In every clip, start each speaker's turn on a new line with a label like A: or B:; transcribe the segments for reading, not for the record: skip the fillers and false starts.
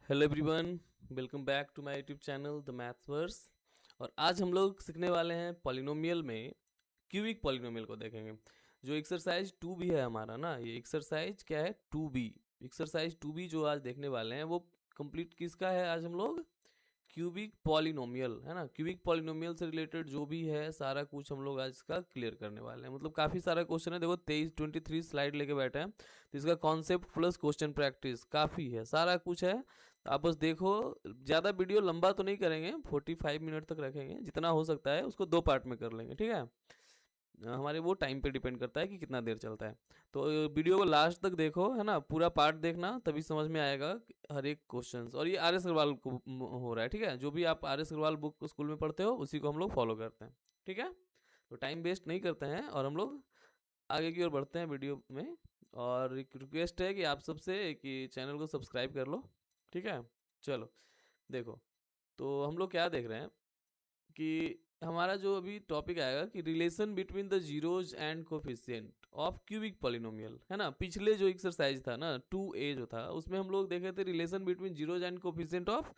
A: Hello everyone, welcome back to my YouTube channel the Mathverse. और आज हम लोग सीखने वाले हैं पॉलिनोमियल में क्यूबिक पॉलिनोमियल को देखेंगे। जो एक्सरसाइज 2B है हमारा ना, ये एक्सरसाइज क्या है 2B। एक्सरसाइज 2B जो आज देखने वाले हैं वो कंप्लीट किसका है, आज हम लोग क्यूबिक पॉलिनोमियल है ना। क्यूबिक पॉलिनोमियल से रिलेटेड जो भी है सारा कुछ हम लोग आज का क्लियर करने वाले हैं। मतलब काफ़ी सारा क्वेश्चन है, देखो 23 स्लाइड लेके बैठे हैं तो इसका कॉन्सेप्ट प्लस क्वेश्चन प्रैक्टिस काफ़ी है, सारा कुछ है। आप बस देखो, ज़्यादा वीडियो लंबा तो नहीं करेंगे, 45 मिनट तक रखेंगे, जितना हो सकता है उसको 2 पार्ट में कर लेंगे, ठीक है। हमारे वो टाइम पे डिपेंड करता है कि कितना देर चलता है। तो वीडियो को लास्ट तक देखो है ना, पूरा पार्ट देखना, तभी समझ में आएगा हर एक क्वेश्चन। और ये आर एस अग्रवाल को हो रहा है, ठीक है। जो भी आप R S Aggarwal book school में पढ़ते हो उसी को हम लोग फॉलो करते हैं, ठीक है। तो टाइम वेस्ट नहीं करते हैं और हम लोग आगे की ओर बढ़ते हैं वीडियो में। और एक रिक्वेस्ट है कि आप सबसे कि चैनल को सब्सक्राइब कर लो, ठीक है। चलो देखो, तो हम लोग क्या देख रहे हैं कि हमारा जो अभी टॉपिक आएगा कि relation between the zeros and coefficient of cubic polynomial है ना। पिछले जो एक्सरसाइज था ना 2A जो था, उसमें हम लोग देखे थे relation between zeros and coefficient of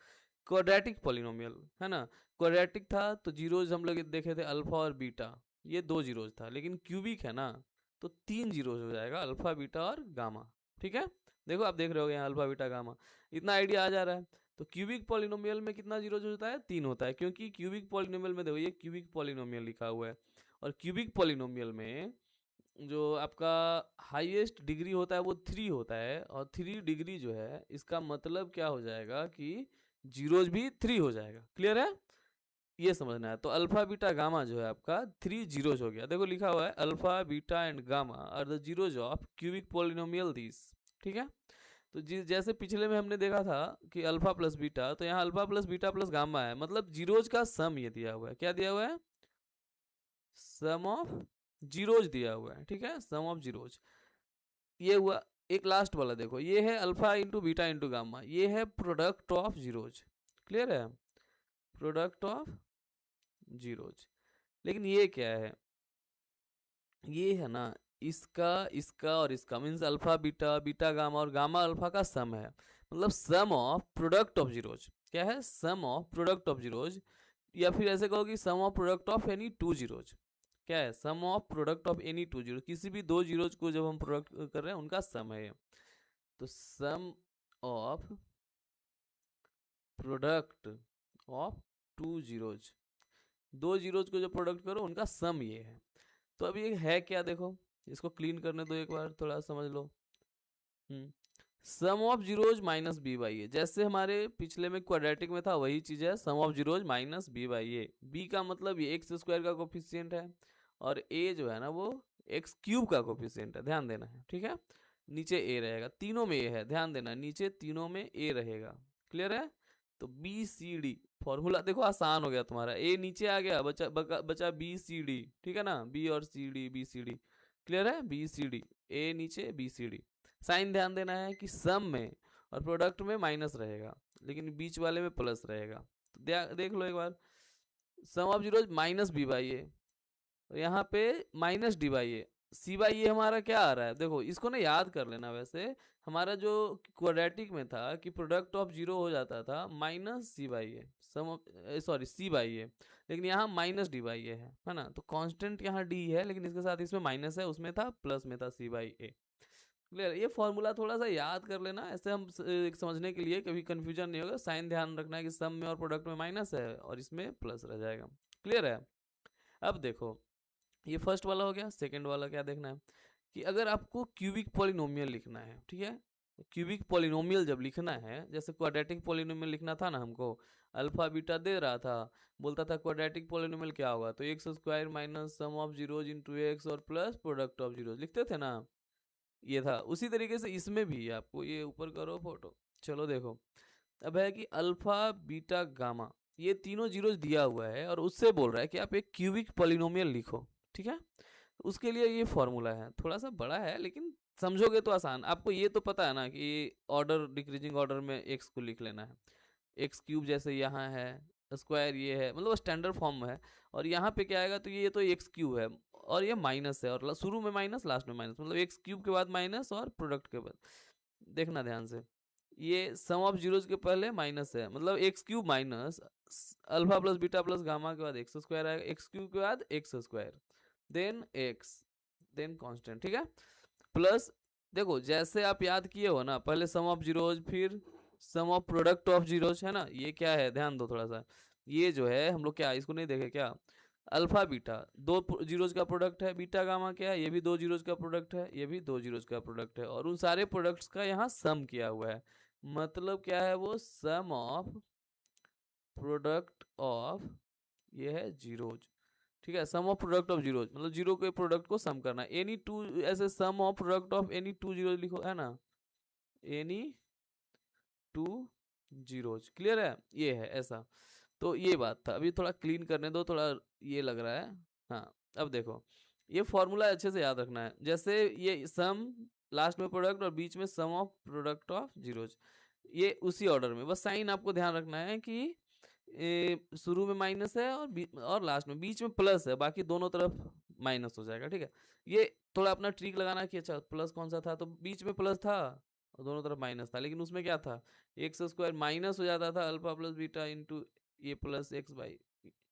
A: quadratic polynomial है ना। क्वाड्रेटिक था तो जीरोज हम लोग देखे थे अल्फा और बीटा, ये 2 जीरोज था। लेकिन क्यूबिक है ना तो 3 जीरोज हो जाएगा, अल्फा बीटा और गामा, ठीक है। देखो आप देख रहे हो यहाँ अल्फा बीटा गामा, इतना आइडिया आ जा रहा है। तो क्यूबिक पॉलिनोमियल में कितना जीरोज होता है, 3 होता है, क्योंकि क्यूबिक पॉलिनोमियल में देखो ये क्यूबिक पॉलिनोमियल लिखा हुआ है। और क्यूबिक पॉलिनोमियल में जो आपका हाईएस्ट डिग्री होता है वो 3 होता है, और 3 डिग्री जो है इसका मतलब क्या हो जाएगा कि जीरोज भी 3 हो जाएगा। क्लियर है, ये समझना है। तो अल्फा बीटा गामा जो है आपका 3 जीरोज हो गया। देखो लिखा हुआ है alpha beta and gamma are the zeros of cubic polynomial this, ठीक है। तो जैसे पिछले में हमने देखा था कि अल्फा प्लस बीटा, तो यहाँ alpha plus beta plus gamma है, मतलब जीरोज का सम ये दिया हुआ है। क्या दिया हुआ है, सम ऑफ जीरोज दिया हुआ है, ठीक है, सम ऑफ जीरोज। ये हुआ। एक लास्ट वाला देखो, ये है alpha into beta into gamma, ये है प्रोडक्ट ऑफ जीरोज। क्लियर है, प्रोडक्ट ऑफ जीरोज। लेकिन ये क्या है, ये है ना इसका इसका और इसका, means alpha beta beta gamma और गामा अल्फा का सम है, मतलब sum of product of zeros. क्या है, sum of product of zeros. या फिर ऐसे कहो कि sum of product of any 2 zeros. क्या है, sum of product of any 2 zeros, किसी भी 2 जीरोज को जब हम प्रोडक्ट कर रहे हैं उनका सम है ये। तो sum of product of 2 zeros, 2 zeros को जो प्रोडक्ट करो उनका सम ये है। तो अभी ये है क्या, देखो इसको क्लीन करने दो एक बार, थोड़ा समझ लो। Sum of zeros minus B by A, जैसे हमारे पिछले में क्वाड्रेटिक में था वही चीज है, sum of zeros minus B by A. B का मतलब ये एक्स स्क्वायर का कोफिशिएंट है, और ए जो है ना वो एक्स क्यूब का कोफिशिएंट है, ध्यान देना है, ठीक है। नीचे ए रहेगा, तीनों में ए है, ध्यान देना, नीचे तीनों में ए रहेगा। क्लियर है। तो बी सी डी फॉर्मूला देखो आसान हो गया तुम्हारा, ए नीचे आ गया, बचा बी सी डी, ठीक है ना, बी और C D, B C D. Clear है, बी सी डी, ए नीचे बी सी डी। साइन ध्यान देना है कि सम में और प्रोडक्ट में माइनस रहेगा, लेकिन बीच वाले में प्लस रहेगा। तो देख लो एक बार, sum of zero minus B by A, यहाँ पे minus D by A, C by A हमारा क्या आ रहा है, देखो इसको ना याद कर लेना। वैसे हमारा जो क्वाड्रेटिक में था कि प्रोडक्ट ऑफ जीरो हो जाता था minus C by A, sum sorry C by A, लेकिन यहाँ माइनस डी बाई ए है ना। तो कांस्टेंट यहाँ डी है, लेकिन इसके साथ इसमें माइनस है, उसमें था प्लस में था सी बाई ए। क्लियर, ये फॉर्मूला थोड़ा सा याद कर लेना, ऐसे हम समझने के लिए कभी कंफ्यूजन नहीं होगा। साइन ध्यान रखना है कि सम में और प्रोडक्ट में माइनस है और इसमें प्लस रह जाएगा। क्लियर है। अब देखो ये फर्स्ट वाला हो गया। सेकंड वाला क्या देखना है कि अगर आपको क्यूबिक पॉलिनोमियल लिखना है, ठीक है, क्यूबिक पॉलिनोमियल जब लिखना है, जैसे क्वाड्रेटिक पॉलिनोमियल लिखना था ना हमको, अल्फा बीटा दे रहा था, बोलता था क्वाड्रेटिक पॉलिनोमियल क्या होगा, तो x square minus sum of zeros into x और प्लस प्रोडक्ट ऑफ जीरोज लिखते थे ना, ये था। उसी तरीके से इसमें भी आपको ये ऊपर करो फोटो, चलो देखो। अब है कि अल्फा बीटा गामा ये तीनों जीरोज दिया हुआ है, और उससे बोल रहा है कि आप एक क्यूबिक पॉलिनोमियल लिखो, ठीक है। उसके लिए ये फॉर्मूला है, थोड़ा सा बड़ा है लेकिन समझोगे तो आसान। आपको ये तो पता है ना कि ऑर्डर डिक्रीजिंग ऑर्डर में एक्स को लिख लेना है, एक्स क्यूब जैसे यहाँ है, स्क्वायर ये है, मतलब स्टैंडर्ड फॉर्म है। और यहाँ पे क्या आएगा, तो ये तो एक्स क्यूब है और ये माइनस है, और शुरू में माइनस लास्ट में माइनस, मतलब एक्स क्यूब के बाद माइनस और प्रोडक्ट के बाद। देखना ध्यान से, ये सम ऑफ जीरोज के पहले माइनस है, मतलब X cube minus alpha plus beta plus gamma के बाद एक्स स्क्वायर आएगा, एक्स क्यूब के बाद X square, then X, then constant, ठीक है। प्लस देखो जैसे आप याद किए हो ना, पहले सम ऑफ जीरोज फिर सम ऑफ प्रोडक्ट ऑफ जीरोज, है ना। ये क्या है, ध्यान दो थोड़ा सा। ये जो है हम लोग क्या इसको नहीं देखे क्या, अल्फा बीटा दो जीरोज का प्रोडक्ट है, बीटा गामा क्या है, ये भी दो जीरोज का प्रोडक्ट है, ये भी दो जीरोज का प्रोडक्ट है, और उन सारे प्रोडक्ट्स का यहाँ सम किया हुआ है। मतलब क्या है वो, सम ऑफ प्रोडक्ट ऑफ, ये है जीरोज, ठीक है। Sum of product of zeros मतलब जीरो के प्रोडक्ट को सम करना, एनी टू, ऐसे sum of product of any two zeros लिखो, है ना, एनी टू जीरोज, क्लियर है, ये है ऐसा। तो ये बात था, अभी थोड़ा क्लीन करने दो, थोड़ा ये लग रहा है। हाँ, अब देखो ये फॉर्मूला अच्छे से याद रखना है, जैसे ये सम लास्ट में प्रोडक्ट और बीच में सम ऑफ प्रोडक्ट ऑफ जीरोज, ये उसी ऑर्डर में, बस साइन आपको ध्यान रखना है कि शुरू में माइनस है और लास्ट में, बीच में प्लस है, बाकी दोनों तरफ माइनस हो जाएगा, ठीक है। ये थोड़ा अपना ट्रिक लगाना कि अच्छा प्लस कौन सा था, तो बीच में प्लस था और दोनों तरफ माइनस था, लेकिन उसमें क्या था, एक्स स्क्वायर माइनस हो जाता था अल्फा प्लस बीटा इंटू ये प्लस एक्स बाई,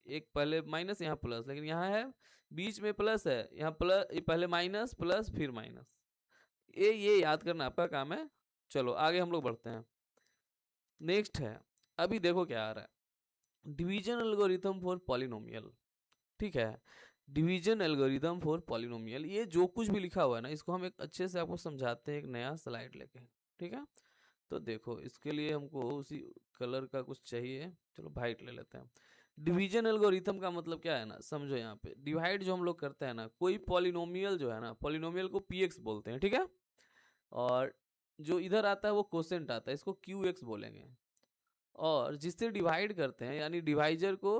A: एक पहले माइनस यहाँ प्लस, लेकिन यहाँ है बीच में प्लस है, यहाँ प्लस, पहले माइनस प्लस फिर माइनस, ये याद करना आपका काम है। चलो आगे हम लोग बढ़ते हैं, नेक्स्ट है, अभी देखो क्या आ रहा है, डिवीजन एल्गोरिथम फॉर पॉलिनोमियल, ठीक है। डिवीजन एल्गोरिथम फॉर पॉलिनोमियल, ये जो कुछ भी लिखा हुआ है ना, इसको हम एक अच्छे से आपको समझाते हैं एक नया स्लाइड लेके, ठीक है। तो देखो इसके लिए हमको उसी कलर का कुछ चाहिए, चलो वाइट ले लेते हैं। डिवीजन एल्गोरिथम का मतलब क्या है ना, समझो यहाँ पे डिवाइड जो हम लोग करते हैं ना, कोई पॉलिनोमियल जो है ना, पॉलिनोमियल को पीएक्स बोलते हैं, ठीक है। और जो इधर आता है वो कोसेंट आता है, इसको क्यू एक्स बोलेंगे। और जिससे डिवाइड करते हैं यानी डिवाइजर को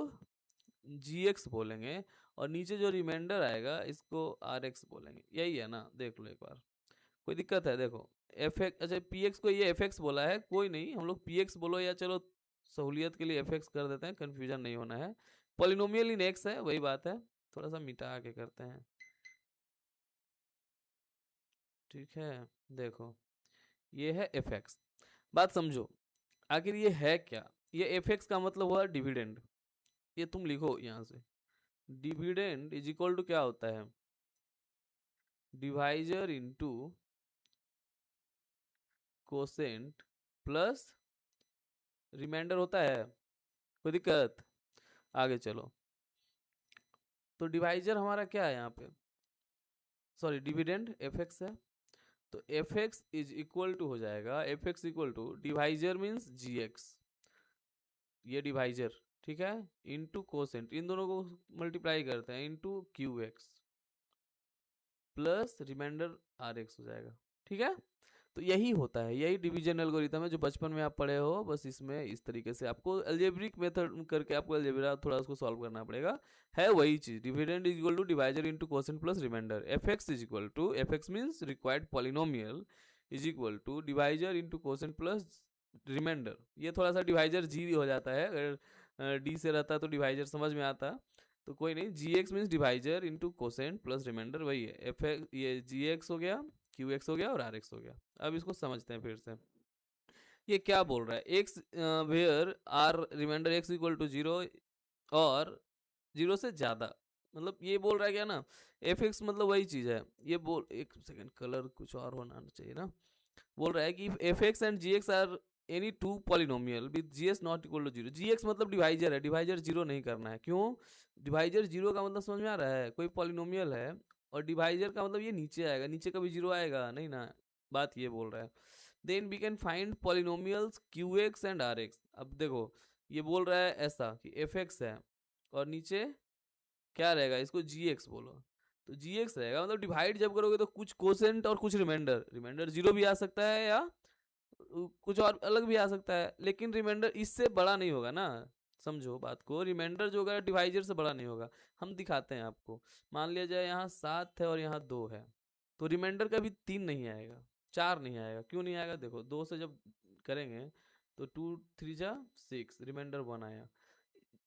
A: जी एक्स बोलेंगे, और नीचे जो रिमाइंडर आएगा इसको आर एक्स बोलेंगे, यही है ना, देख लो एक बार, कोई दिक्कत है, देखो एफ एक्स, अच्छा पी एक्स को ये एफ एक्स बोला है, कोई नहीं, हम लोग पी एक्स बोलो, या चलो सहूलियत के लिए एफ एक्स कर देते हैं, कन्फ्यूजन नहीं होना है। पॉलिनोमियल इन एक्स है, वही बात है, थोड़ा सा मिटा के करते हैं, ठीक है। देखो ये है एफ एक्स, बात समझो, आखिर ये है क्या, ये एफ एक्स का मतलब हुआ डिविडेंड, ये तुम लिखो यहाँ से, डिविडेंड इज इक्वल टू क्या होता है, divisor into quotient plus remainder होता है, कोई दिक्कत, आगे चलो। तो डिवाइजर हमारा क्या है यहाँ पे, सॉरी डिविडेंड एफ एक्स है, तो F X is equal to हो जाएगा, F X equal to divisor means G X, ये डिवाइजर, ठीक है, इनटू कोसेंट, इन दोनों को मल्टीप्लाई करते हैं, into Q X plus remainder R X हो जाएगा, ठीक है। तो यही होता है, यही डिवीजन एल्गोरिथम है जो बचपन में आप पढ़े हो, बस इसमें इस तरीके से आपको अलजेब्रिक मेथड करके आपको अलजेब्रा थोड़ा उसको सॉल्व करना पड़ेगा, है वही चीज, dividend is equal to divisor into quotient plus remainder, F X is equal to, F X means required polynomial is equal to divisor into quotient plus remainder, ये थोड़ा सा डिवाइजर जी हो जाता है, अगर डी से रहता है तो डिवाइजर समझ में आता, तो कोई नहीं, G X means divisor into quotient plus remainder, वही है एफ एक्स, ये जी एक्स हो गया, क्यू एक्स हो गया और आर एक्स हो गया। अब इसको समझते हैं फिर से, ये क्या बोल रहा है, X where R remainder X equal to zero और जीरो से ज़्यादा, मतलब ये बोल रहा है क्या ना, एफ एक्स मतलब वही चीज़ है, ये बोल, एक सेकेंड कलर कुछ और होना चाहिए ना, बोल रहा है कि F X and G X are any two polynomial with G S not equal to zero, G X मतलब डिवाइजर है, डिवाइजर जीरो नहीं करना है, क्यों, डिवाइजर जीरो का मतलब समझ में आ रहा है, कोई पॉलिनोमियल है और डिवाइजर का मतलब ये नीचे आएगा, नीचे कभी जीरो आएगा नहीं ना, बात ये बोल रहा है। Then we can find polynomials Q X and R X, अब देखो ये बोल रहा है ऐसा कि एफ एक्स है और नीचे क्या रहेगा, इसको जी एक्स बोलो, तो जी एक्स रहेगा, मतलब डिवाइड जब करोगे तो कुछ कोसेंट और कुछ रिमाइंडर, रिमाइंडर जीरो भी आ सकता है या कुछ और अलग भी आ सकता है, लेकिन रिमाइंडर इससे बड़ा नहीं होगा ना, समझो बात को, रिमाइंडर जो होगा डिवाइजर से बड़ा नहीं होगा। हम दिखाते हैं आपको, मान लिया जाए यहाँ 7 है और यहाँ 2 है, तो रिमाइंडर का भी 3 नहीं आएगा, 4 नहीं आएगा, क्यों नहीं आएगा, देखो 2 से जब करेंगे तो 2 3 जा 6, रिमाइंडर 1 आया,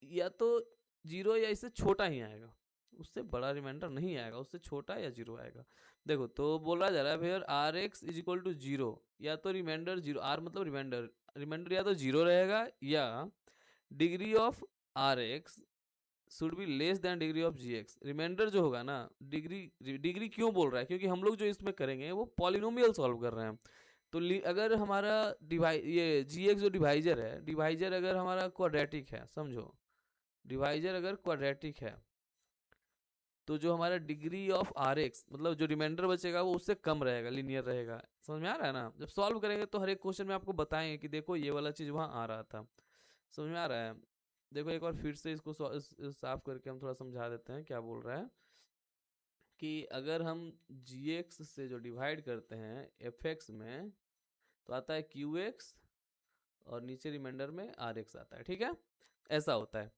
A: या तो जीरो या इससे छोटा ही आएगा, उससे बड़ा रिमाइंडर नहीं आएगा, उससे छोटा या जीरो आएगा। देखो तो बोला जा रहा है फिर R X is equal to zero, या तो रिमाइंडर जीरो, आर मतलब रिमाइंडर, रिमाइंडर या तो जीरो रहेगा या degree of R X should be less than degree of G X. Remainder जो होगा ना, डिग्री डिग्री क्यों बोल रहा है, क्योंकि हम लोग जो इसमें करेंगे वो पॉलिनोमियल सॉल्व कर रहे हैं। तो अगर हमारा ये जी एक्स जो डिवाइजर है, डिवाइजर अगर हमारा क्वाड्रेटिक है, समझो डिवाइजर अगर क्वाड्रेटिक है, तो जो हमारा डिग्री ऑफ आर एक्स मतलब जो रिमाइंडर बचेगा वो उससे कम रहेगा, लीनियर रहेगा। समझ में आ रहा है ना? जब सॉल्व करेंगे तो हर एक क्वेश्चन में आपको बताएंगे कि देखो ये वाला चीज़ वहाँ आ रहा था। समझ में आ रहा है? देखो एक बार फिर से इसको साफ करके हम थोड़ा समझा देते हैं क्या बोल रहा है। कि अगर हम जी एक्स से जो डिवाइड करते हैं एफ एक्स में, तो आता है क्यू एक्स और नीचे रिमाइंडर में आर एक्स आता है। ठीक है, ऐसा होता है।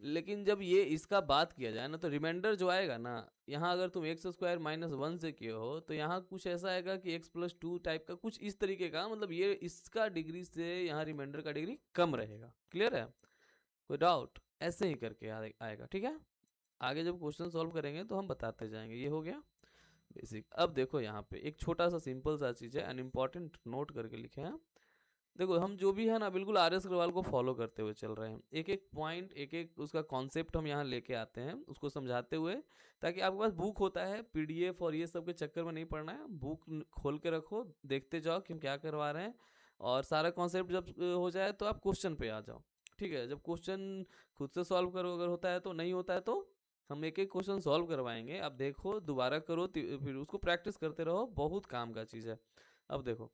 A: लेकिन जब ये इसका बात किया जाए ना, तो रिमाइंडर जो आएगा ना, यहाँ अगर तुम एक्स स्क्वायर माइनस वन से किए हो तो यहाँ कुछ ऐसा आएगा कि एक्स प्लस टू टाइप का, कुछ इस तरीके का, मतलब ये इसका डिग्री से यहाँ रिमाइंडर का डिग्री कम रहेगा। क्लियर है? कोई डाउट? ऐसे ही करके आएगा। ठीक है, आगे जब क्वेश्चन सॉल्व करेंगे तो हम बताते जाएंगे। ये हो गया बेसिक। अब देखो यहाँ पे एक छोटा सा सिंपल सा चीज़ है, अनइम्पॉर्टेंट नोट करके लिखे हैं। देखो हम जो भी है ना बिल्कुल आर एस अग्रवाल को फॉलो करते हुए चल रहे हैं, एक एक पॉइंट एक एक उसका कॉन्सेप्ट हम यहाँ लेके आते हैं उसको समझाते हुए, ताकि आपके पास बुक होता है, पीडीएफ और ये सब के चक्कर में नहीं पड़ना है। बुक खोल के रखो, देखते जाओ कि हम क्या करवा रहे हैं, और सारा कॉन्सेप्ट जब हो जाए तो आप क्वेश्चन पे आ जाओ। ठीक है, जब क्वेश्चन खुद से सॉल्व करो, अगर होता है तो, नहीं होता है तो हम एक एक क्वेश्चन सॉल्व करवाएंगे। अब देखो दोबारा करो, फिर उसको प्रैक्टिस करते रहो, बहुत काम का चीज़ है। अब देखो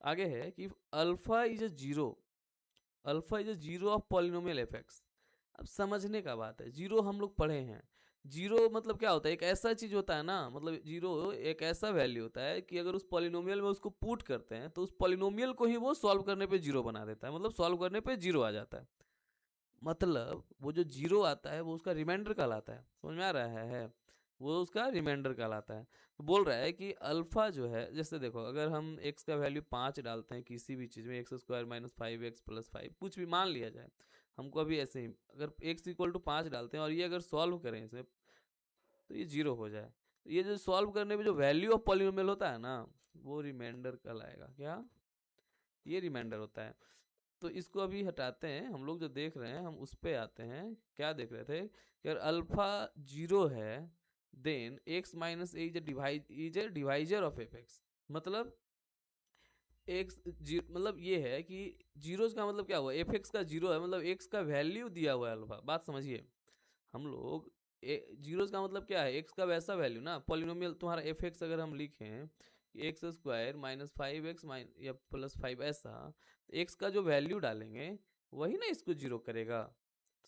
A: आगे है कि alpha is a zero, alpha is a zero of polynomial F x. अब समझने का बात है, जीरो हम लोग पढ़े हैं। जीरो मतलब क्या होता है? एक ऐसा चीज होता है ना, मतलब जीरो एक ऐसा वैल्यू होता है कि अगर उस पॉलिनोमियल में उसको पुट करते हैं तो उस पॉलिनोमियल को ही वो सॉल्व करने पे जीरो बना देता है, मतलब सॉल्व करने पे जीरो आ जाता है। मतलब वो जो जीरो आता है वो उसका रिमाइंडर कहलाता है। समझ में आ रहा है? वो उसका रिमाइंडर कहलाता है। तो बोल रहा है कि अल्फा जो है, जैसे देखो अगर हम एक्स का वैल्यू 5 डालते हैं किसी भी चीज़ में, x square minus five X plus five, कुछ भी मान लिया जाए, हमको अभी ऐसे ही अगर एक्स इक्वल टू 5 डालते हैं और ये अगर सॉल्व करें इसे, तो ये जीरो हो जाए, तो ये जो सॉल्व करने में जो वैल्यू ऑफ पॉलिनोमियल होता है ना, वो रिमाइंडर कहलाएगा। क्या? ये रिमाइंडर होता है। तो इसको अभी हटाते हैं, हम लोग जो देख रहे हैं हम उस पे आते हैं। क्या देख रहे थे कि अगर अल्फा जीरो है, then X minus A is a divisor of F X. मतलब एक्स मतलब ये है कि जीरोज का मतलब क्या हुआ, एफ एक्स का जीरो है, मतलब एक्स का वैल्यू दिया हुआ है अल्फा। बात समझिए हम लोग, जीरोज का मतलब क्या है, एक्स का वैसा वैल्यू ना, पॉलिनोमियल तुम्हारा एफ एक्स अगर हम लिखें x square minus five x या प्लस फाइव, ऐसा एक्स का जो वैल्यू डालेंगे वही ना इसको जीरो करेगा।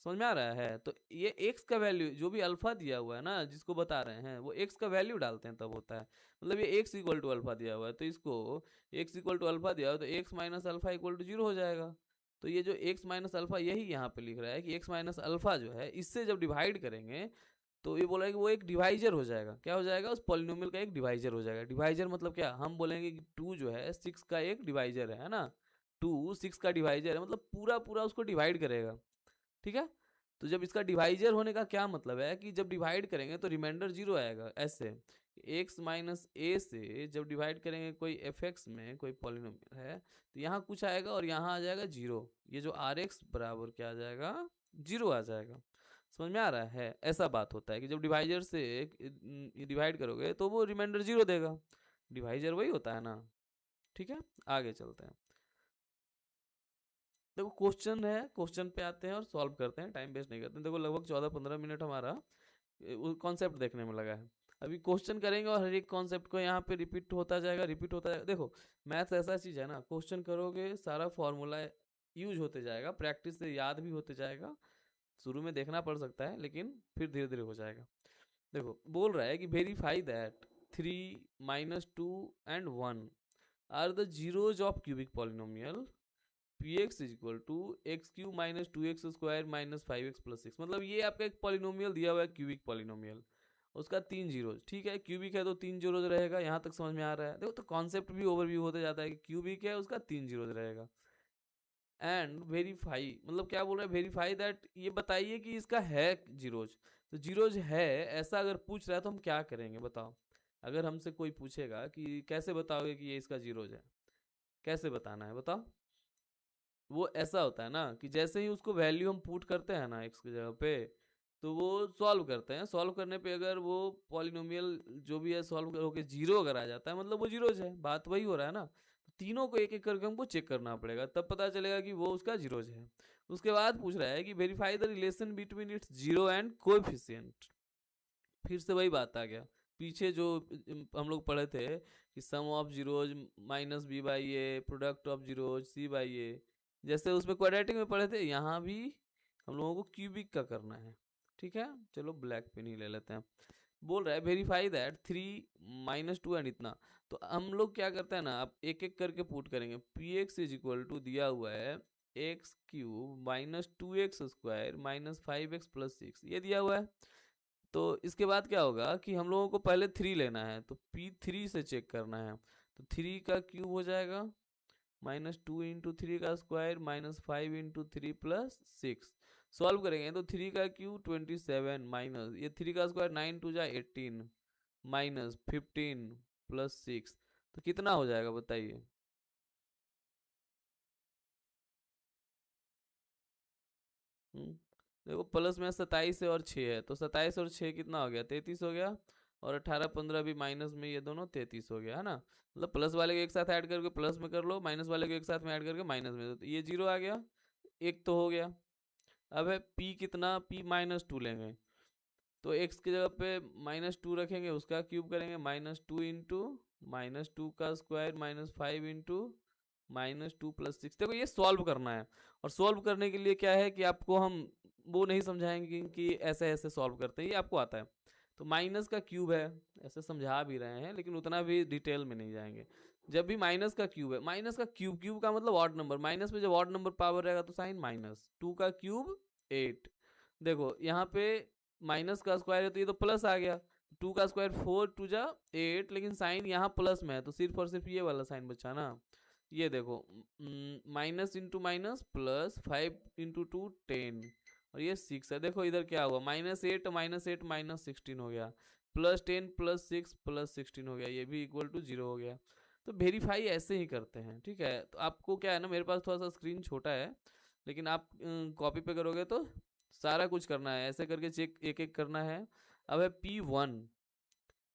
A: समझ में आ रहा है? तो ये एक्स का वैल्यू जो भी अल्फा दिया हुआ है ना, जिसको बता रहे हैं, वो एक्स का वैल्यू डालते हैं तब होता है। मतलब ये एक्स इक्वल टू अल्फा दिया हुआ है, तो इसको एक्स इक्वल टू अल्फा दिया हुआ है, तो X minus alpha equal to zero हो जाएगा। तो ये जो एक्स माइनस अल्फा, यही यहाँ पे लिख रहा है कि एक्स माइनस अल्फा जो है इससे जब डिवाइड करेंगे तो ये बोला है कि वो एक डिवाइजर हो जाएगा। क्या हो जाएगा? उस पॉलिनोमियल का एक डिवाइजर हो जाएगा। डिवाइजर मतलब क्या? हम बोलेंगे कि टू जो है सिक्स का एक डिवाइजर है ना, टू सिक्स का डिवाइजर है, मतलब पूरा पूरा उसको डिवाइड करेगा। ठीक है, तो जब इसका डिवाइजर होने का क्या मतलब है कि जब डिवाइड करेंगे तो रिमाइंडर जीरो आएगा। ऐसे एक्स माइनस ए से जब डिवाइड करेंगे कोई एफ एक्स में कोई पॉलिनोमियल है, तो यहाँ कुछ आएगा और यहाँ आ जाएगा जीरो। ये जो आर एक्स बराबर क्या आ जाएगा? जीरो आ जाएगा। समझ में आ रहा है? ऐसा बात होता है कि जब डिवाइजर से डिवाइड करोगे तो वो रिमाइंडर जीरो देगा, डिवाइजर वही होता है ना। ठीक है, आगे चलते हैं। देखो क्वेश्चन है, क्वेश्चन पे आते हैं और सॉल्व करते हैं, टाइम वेस्ट नहीं करते हैं। देखो लगभग 14-15 मिनट हमारा कॉन्सेप्ट देखने में लगा है। अभी क्वेश्चन करेंगे और हर एक कॉन्सेप्ट को यहाँ पे रिपीट होता जाएगा, रिपीट होता जाएगा। देखो मैथ्स ऐसा चीज़ है ना, क्वेश्चन करोगे सारा फॉर्मूला यूज होते जाएगा, प्रैक्टिस से याद भी होते जाएगा। शुरू में देखना पड़ सकता है लेकिन फिर धीरे धीरे हो जाएगा। देखो बोल रहा है कि verify that 3 minus two and 1 are the zeros of cubic polynomial P X is equal to X cube minus two X square minus five X plus six. मतलब ये आपका एक पॉलिनोमियल दिया हुआ है क्यूबिक पॉलिनोमियल, उसका तीन जीरोज। ठीक है, क्यूबिक है तो तीन जीरोज रहेगा। यहाँ तक समझ में आ रहा है? देखो तो कॉन्सेप्ट भी ओवरव्यू होते जाता है कि क्यूबिक है उसका तीन जीरोज रहेगा। एंड वेरीफाई, मतलब क्या बोल रहा है, वेरीफाई दैट, ये बताइए कि इसका है जीरोज। तो जीरोज है ऐसा अगर पूछ रहा है तो हम क्या करेंगे बताओ। अगर हमसे कोई पूछेगा कि कैसे बताओगे कि ये इसका जीरोज है, कैसे बताना है बताओ। वो ऐसा होता है ना कि जैसे ही उसको वैल्यू हम पुट करते हैं ना एक्स की जगह पे, तो वो सॉल्व करते हैं। सॉल्व करने पे अगर वो पॉलिनोमियल जो भी है सॉल्व होके जीरो अगर आ जाता है, मतलब वो जीरोज है, बात वही हो रहा है ना। तीनों को एक एक करके हमको चेक करना पड़ेगा, तब पता चलेगा कि वो उसका जीरोज है। उसके बाद पूछ रहा है कि verify the relation between its zero and coefficient. फिर से वही बात आ गया, पीछे जो हम लोग पढ़े थे कि sum of zeros minus B by A, product of zeros C by A, जैसे उसमें क्वाड्रेटिक में पढ़े थे, यहाँ भी हम लोगों को क्यूबिक का करना है। ठीक है, चलो ब्लैक पेन ही ले लेते हैं। बोल रहा है वेरीफाई दैट 3 - 2 एंड इतना। तो हम लोग क्या करते हैं ना, अब एक एक करके पुट करेंगे। P X is equal to दिया हुआ है एक्स क्यूब -2x² -5x+6, ये दिया हुआ है। तो इसके बाद क्या होगा कि हम लोगों को पहले 3 लेना है, तो P3 से चेक करना है। तो 3 का क्यूब हो जाएगा -2 × 3 का स्क्वायर -5 × 3 + 6। सॉल्व करेंगे तो 3 का क्यूब 27 माइनस ये 3 का स्क्वायर 9 2 जा 18 -15 + 6, तो कितना हो जाएगा बताइए। देखो प्लस में 27 है और 6 है, तो 27 और 6 कितना हो गया, 33 हो गया। और 18 15 भी माइनस में, ये दोनों 33 हो गया है ना। मतलब प्लस वाले को एक साथ ऐड करके प्लस में कर लो, माइनस वाले को एक साथ में ऐड करके माइनस में, तो ये जीरो आ गया, एक तो हो गया। अब है p कितना, p -2 लेंगे, तो x की जगह पे -2 रखेंगे, उसका क्यूब करेंगे -2 × -2 का स्क्वायर -5 × -2 + 6। देखो ये सॉल्व करना है, और सॉल्व करने के लिए क्या है कि आपको हम वो नहीं समझाएंगे कि ऐसे ऐसे सॉल्व करते हैं, ये आपको आता है। तो माइनस का क्यूब है, ऐसे समझा भी रहे हैं लेकिन उतना भी डिटेल में नहीं जाएंगे। जब भी माइनस का क्यूब है, माइनस का क्यूब, क्यूब का मतलब ऑड नंबर, माइनस में जब ऑड नंबर पावर रहेगा तो साइन -2 का क्यूब 8। देखो यहाँ पे माइनस का स्क्वायर है तो ये तो प्लस आ गया, 2 का स्क्वायर 4 2 जा 8, लेकिन साइन यहाँ प्लस में है तो सिर्फ और सिर्फ ये वाला साइन बचा ना। ये देखो माइनस इंटू माइनस प्लस 5 × 2 10, और ये 6 है। देखो इधर क्या हुआ, -8 -8 -16 हो गया, +10 +6 +16 हो गया, ये भी इक्वल टू 0 हो गया। तो वेरीफाई ऐसे ही करते हैं, ठीक है। तो आपको क्या है ना, मेरे पास थोड़ा सा स्क्रीन छोटा है, लेकिन आप कॉपी पे करोगे तो सारा कुछ करना है, ऐसे करके चेक एक एक करना है। अब है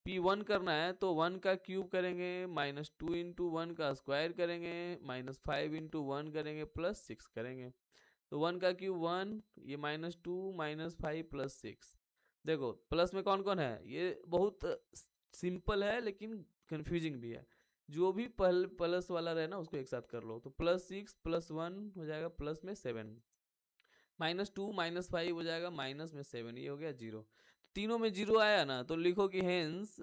A: P1 करना है, तो 1 का क्यूब करेंगे -2 × 1 का स्क्वायर करेंगे -5 × 1 करेंगे +6 करेंगे। तो 1 का क्यूब 1, ये -2 -5 +6। देखो प्लस में कौन कौन है, ये बहुत सिंपल है लेकिन कंफ्यूजिंग भी है। जो भी प्लस वाला रहे ना उसको एक साथ कर लो, तो +6 +1 हो जाएगा प्लस में 7, -2 -5 हो जाएगा माइनस में 7, ये हो गया 0। तीनों में 0 आया ना, तो लिखो कि हेंस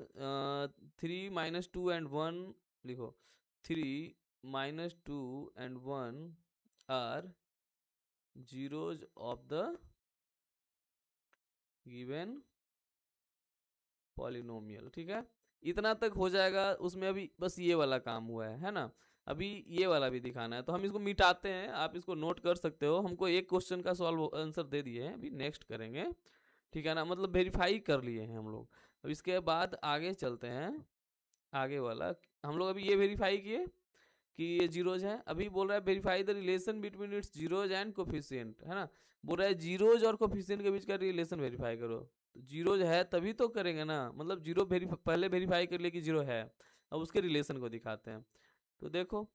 A: 3 -2 एंड 1, लिखो 3 -2 and 1 are zeros of the given polynomial. ठीक है, इतना तक हो जाएगा। उसमें अभी बस ये वाला काम हुआ है ना, अभी ये वाला भी दिखाना है, तो हम इसको मिटाते हैं। आप इसको नोट कर सकते हो, हमको एक क्वेश्चन का सॉल्व आंसर दे दिए हैं, अभी नेक्स्ट करेंगे, ठीक है ना। मतलब वेरीफाई कर लिए हैं हम लोग। अब इसके बाद आगे चलते हैं, आगे वाला हम लोग अभी ये वेरीफाई किए कि ये जीरोज है। अभी बोल रहा है verify the relation between it's zeros and coefficient, है ना। बोल रहा है जीरोज और कोफिशिएंट के बीच का रिलेशन वेरीफाई करो। तो जीरोज है तभी तो करेंगे ना, मतलब जीरो पहले वेरीफाई कर लिए कि जीरो है, अब उसके रिलेशन को दिखाते हैं। तो देखो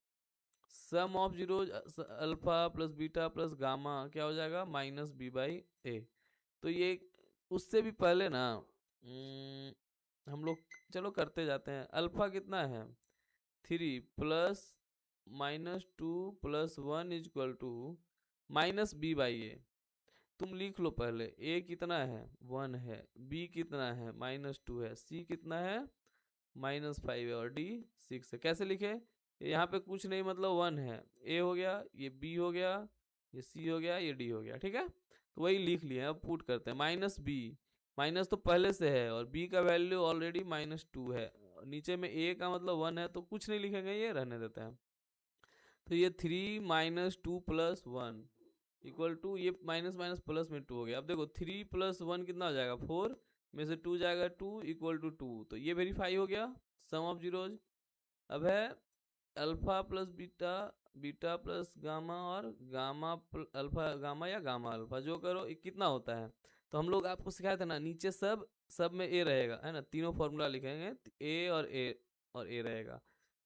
A: sum of zeros alpha plus beta plus gamma क्या हो जाएगा -b/a। तो ये उससे भी पहले ना हम लोग चलो करते जाते हैं। अल्फा कितना है 3 प्लस -2 + 1 = -b/a। तुम लिख लो पहले, a कितना है 1 है, b कितना है -2 है, c कितना है -5 है, और d 6 है। कैसे लिखे, यहाँ पे कुछ नहीं मतलब 1 है, a हो गया, ये b हो गया, ये c हो गया, ये d हो गया। ठीक है, तो वही लिख लिए। अब पुट करते हैं -b, माइनस तो पहले से है और b का वैल्यू ऑलरेडी -2 है, नीचे में a का मतलब 1 है, तो कुछ नहीं लिखेंगे, ये रहने देते हैं। तो ये 3 - 2 + 1 इक्वल टू, ये माइनस माइनस प्लस में 2 हो गया। अब देखो 3 + 1 कितना हो जाएगा, 4 में से 2 जाएगा 2 इक्वल टू 2, तो ये वेरीफाई हो गया सम ऑफ जीरोज। अब है alpha plus beta, beta plus gamma और गामा अल्फा गामा या गामा अल्फा, जो करो ये कितना होता है। तो हम लोग आपको सिखाए थे ना, नीचे सब सब में ए रहेगा है ना, तीनों फॉर्मूला लिखेंगे, ए और ए रहेगा,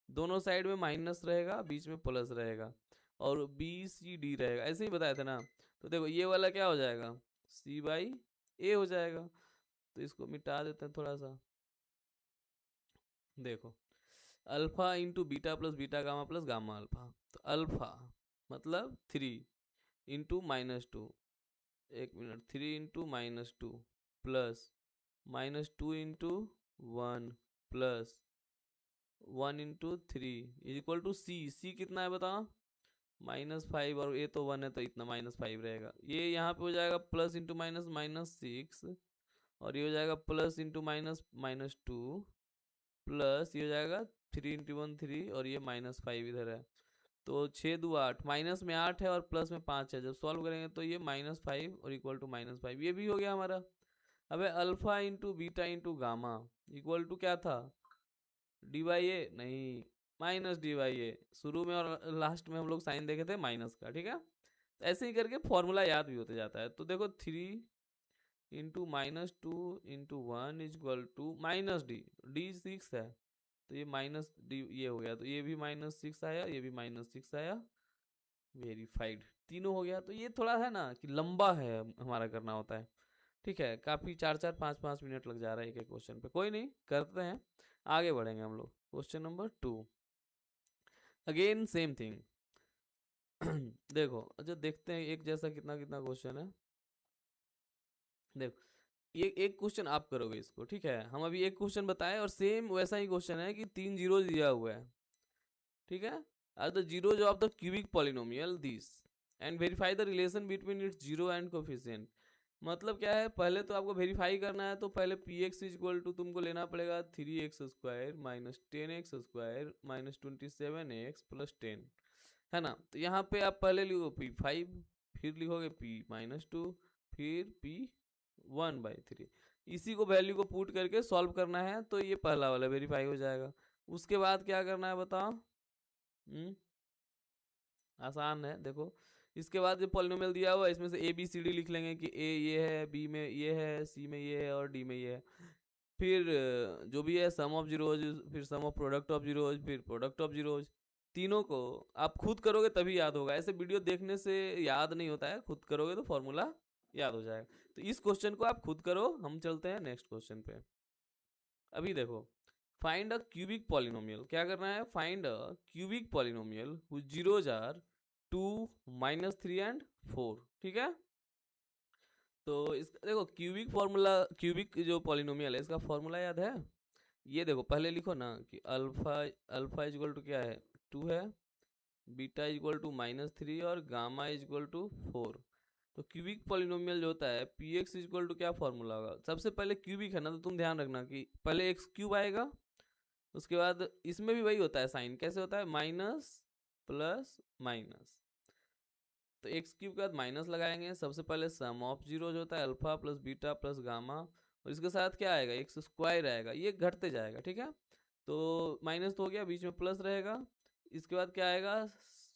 A: दोनों साइड में माइनस रहेगा, बीच में प्लस रहेगा, और बी सी डी रहेगा, ऐसे ही बताया था ना। तो देखो ये वाला क्या हो जाएगा, C/A हो जाएगा। तो इसको मिटा देते हैं थोड़ा सा। देखो alpha into beta plus beta gamma plus gamma alpha, तो अल्फा मतलब 3 × -2, 1 minute, 3 × -2 plus -2 × 1 plus 1 × 3 equal to C कितना है बताओ, -5, और ये तो 1 है तो इतना -5 रहेगा। ये यहाँ पे हो जाएगा प्लस इंटू माइनस -6, और ये हो जाएगा प्लस इंटू माइनस -2, प्लस ये हो जाएगा 3 × 1 3, और ये -5 इधर है, तो 6 × 2 = 8, माइनस में 8 है और प्लस में 5 है, जब सॉल्व करेंगे तो ये -5 और इक्वल टू -5, ये भी हो गया हमारा। अब alpha into beta into gamma equal to क्या था, dy/a नहीं, -dy/a, शुरू में और लास्ट में हम लोग साइन देखे थे माइनस का, ठीक है। तो ऐसे ही करके फॉर्मूला याद भी होते जाता है। तो देखो 3 × -2 × 1 = -d 6 है, तो ये -d ये हो गया, तो ये भी -6 आया, ये भी -6 आया, वेरीफाइड, तीनों हो गया। तो ये थोड़ा है ना कि लंबा है हमारा करना होता है, ठीक है, काफ़ी 4-4 5-5 मिनट लग जा रहा है एक एक क्वेश्चन पे, कोई नहीं करते हैं, आगे बढ़ेंगे हम लोग। Question number 2, again same thing. देखो अच्छा देखते हैं एक जैसा कितना कितना क्वेश्चन है। देखो ये एक क्वेश्चन आप करोगे इसको, ठीक है, हम अभी एक क्वेश्चन बताए और सेम वैसा ही क्वेश्चन है कि 3 जीरो दिया हुआ है, ठीक है। Are the zeros of the cubic polynomial this and verify the relation between its zero and coefficient. मतलब क्या है, पहले तो आपको वेरीफाई करना है, तो पहले px इक्वल टू तुमको लेना पड़ेगा 3x² - 10x² - 27x + 10, है ना। तो यहाँ पे आप पहले लिखो p5, फिर लिखोगे p-2, फिर p1/3, इसी को वैल्यू को पुट करके सॉल्व करना है, तो ये पहला वाला वेरीफाई हो जाएगा। उसके बाद क्या करना है बताओ, आसान है। देखो इसके बाद जो पॉलिनोमियल दिया हुआ है इसमें से ABCD लिख लेंगे कि A ये है, B में ये है, C में ये है और D में ये है। फिर जो भी है सम ऑफ जीरोज, फिर सम ऑफ प्रोडक्ट ऑफ जीरोज, फिर प्रोडक्ट ऑफ जीरोज, तीनों को आप खुद करोगे तभी याद होगा, ऐसे वीडियो देखने से याद नहीं होता है, खुद करोगे तो फॉर्मूला याद हो जाएगा। तो इस क्वेश्चन को आप खुद करो, हम चलते हैं नेक्स्ट क्वेश्चन पे। अभी देखो फाइंड अ क्यूबिक पॉलिनोमियल, क्या करना है, find a cubic polynomial whose zeros are 2 -3 and 4, ठीक है। तो इसका देखो क्यूबिक फॉर्मूला, क्यूबिक जो पॉलिनोमियल है इसका फॉर्मूला याद है। ये देखो पहले लिखो ना कि अल्फा अल्फा इक्वल टू क्या है, 2 है, बीटा इक्वल टू -3 और गामा इक्वल टू 4। तो क्यूबिक पॉलिनोमियल जो होता है px इक्वल टू क्या फॉर्मूला होगा, सबसे पहले क्यूबिक है ना, तो तुम ध्यान रखना कि पहले x³ आएगा, उसके बाद इसमें भी वही होता है, साइन कैसे होता है, माइनस प्लस माइनस, तो x³ के बाद माइनस लगाएंगे। सबसे पहले सम ऑफ जीरो जो होता है alpha plus beta plus gamma, और इसके साथ क्या आएगा, x² आएगा, ये घटते जाएगा, ठीक है। तो माइनस तो हो गया, बीच में प्लस रहेगा। इसके बाद क्या आएगा,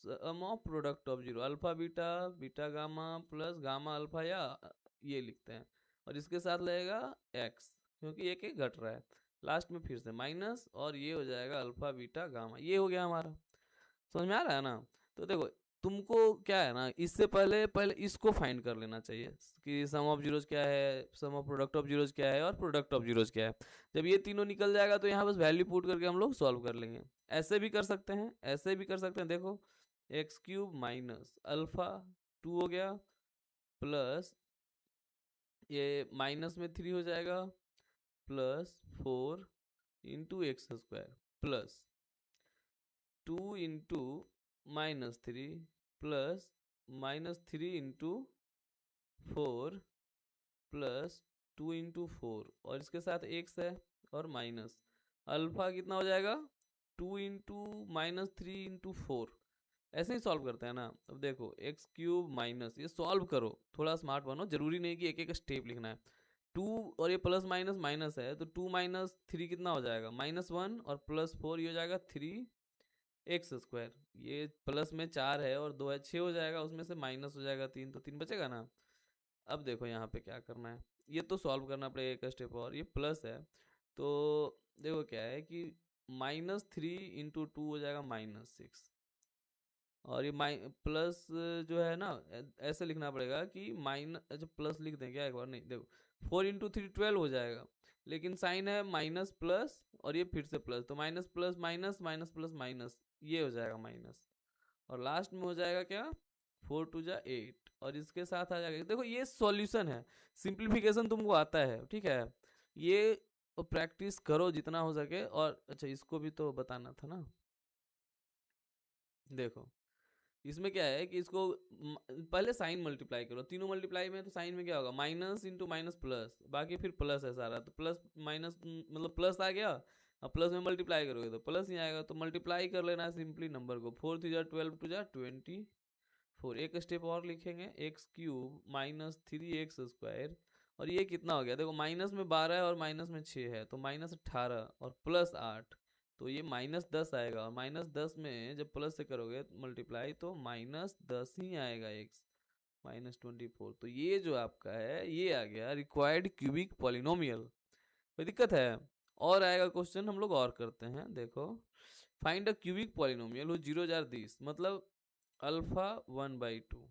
A: sum of product of zero alpha beta beta gamma plus gamma alpha, या ये लिखते हैं, और इसके साथ लगेगा x, क्योंकि एक एक घट रहा है, लास्ट में फिर से माइनस, और ये हो जाएगा अल्फा बीटा गामा, ये हो गया हमारा। समझ में आ रहा है ना। तो देखो तुमको क्या है ना, इससे पहले पहले इसको फाइंड कर लेना चाहिए कि सम ऑफ जीरोज क्या है, sum of product of zeros क्या है, और प्रोडक्ट ऑफ जीरोज क्या है। जब ये तीनों निकल जाएगा तो यहाँ बस वैल्यू पुट करके हम लोग सॉल्व कर लेंगे। ऐसे भी कर सकते हैं, ऐसे भी कर सकते हैं। देखो x³ माइनस अल्फा 2 हो गया, प्लस ये -3 हो जाएगा, plus 4 × x² plus 2 × -3 plus -3 × 4 plus 2 × 4, और इसके साथ x है और माइनस अल्फा कितना हो जाएगा, 2 × -3 × 4, ऐसे ही सॉल्व करते हैं ना। अब देखो एक्स क्यूब माइनस, ये सॉल्व करो, थोड़ा स्मार्ट बनो, जरूरी नहीं कि एक एक स्टेप लिखना है। 2 और ये प्लस माइनस माइनस है, तो 2 माइनस 3 कितना हो जाएगा, -1, और +4 ये हो जाएगा 3x²। ये प्लस में 4 है और 2 है, 6 हो जाएगा, उसमें से माइनस हो जाएगा 3, तो 3 बचेगा ना। अब देखो यहाँ पे क्या करना है, ये तो सॉल्व करना पड़ेगा एक स्टेप और। ये प्लस है तो देखो क्या है कि -3 इंटू 2 हो जाएगा -6, और ये प्लस जो है ना, ऐसे लिखना पड़ेगा कि माइनस, अच्छा प्लस लिख दें क्या एक बार, नहीं देखो 4 इंटू 3 12 हो जाएगा, लेकिन साइन है माइनस प्लस और ये फिर से प्लस, तो minus plus minus minus plus minus, ये हो जाएगा माइनस, और लास्ट में हो जाएगा क्या, 4 2 जा 8, और इसके साथ आ जाएगा। देखो ये सॉल्यूशन है, सिंप्लीफिकेशन तुमको आता है, ठीक है। ये प्रैक्टिस करो जितना हो सके। और अच्छा इसको भी तो बताना था ना, देखो इसमें क्या है कि इसको पहले साइन मल्टीप्लाई करो, तीनों मल्टीप्लाई में, तो साइन में क्या होगा, माइनस इंटू माइनस प्लस, बाकी फिर प्लस है सारा, तो प्लस माइनस मतलब प्लस आ गया। अब प्लस में मल्टीप्लाई करोगे तो प्लस ही आएगा, तो मल्टीप्लाई कर लेना है सिंपली नंबर को, 4 3 जा 12 2 जा 24। एक स्टेप और लिखेंगे, एक्स क्यूब -3x², और ये कितना हो गया, देखो माइनस में 12 है और माइनस में 6 है, तो -18 और +8, तो ये -10 आएगा, और -10 में जब प्लस से करोगे मल्टीप्लाई तो -10 ही आएगा, x -24। तो ये जो आपका है ये आ गया रिक्वायर्ड क्यूबिक पॉलिनोमियल। कोई दिक्कत है? और आएगा क्वेश्चन, हम लोग और करते हैं। देखो find a cubic polynomial 0 jar this, मतलब अल्फा 1/2,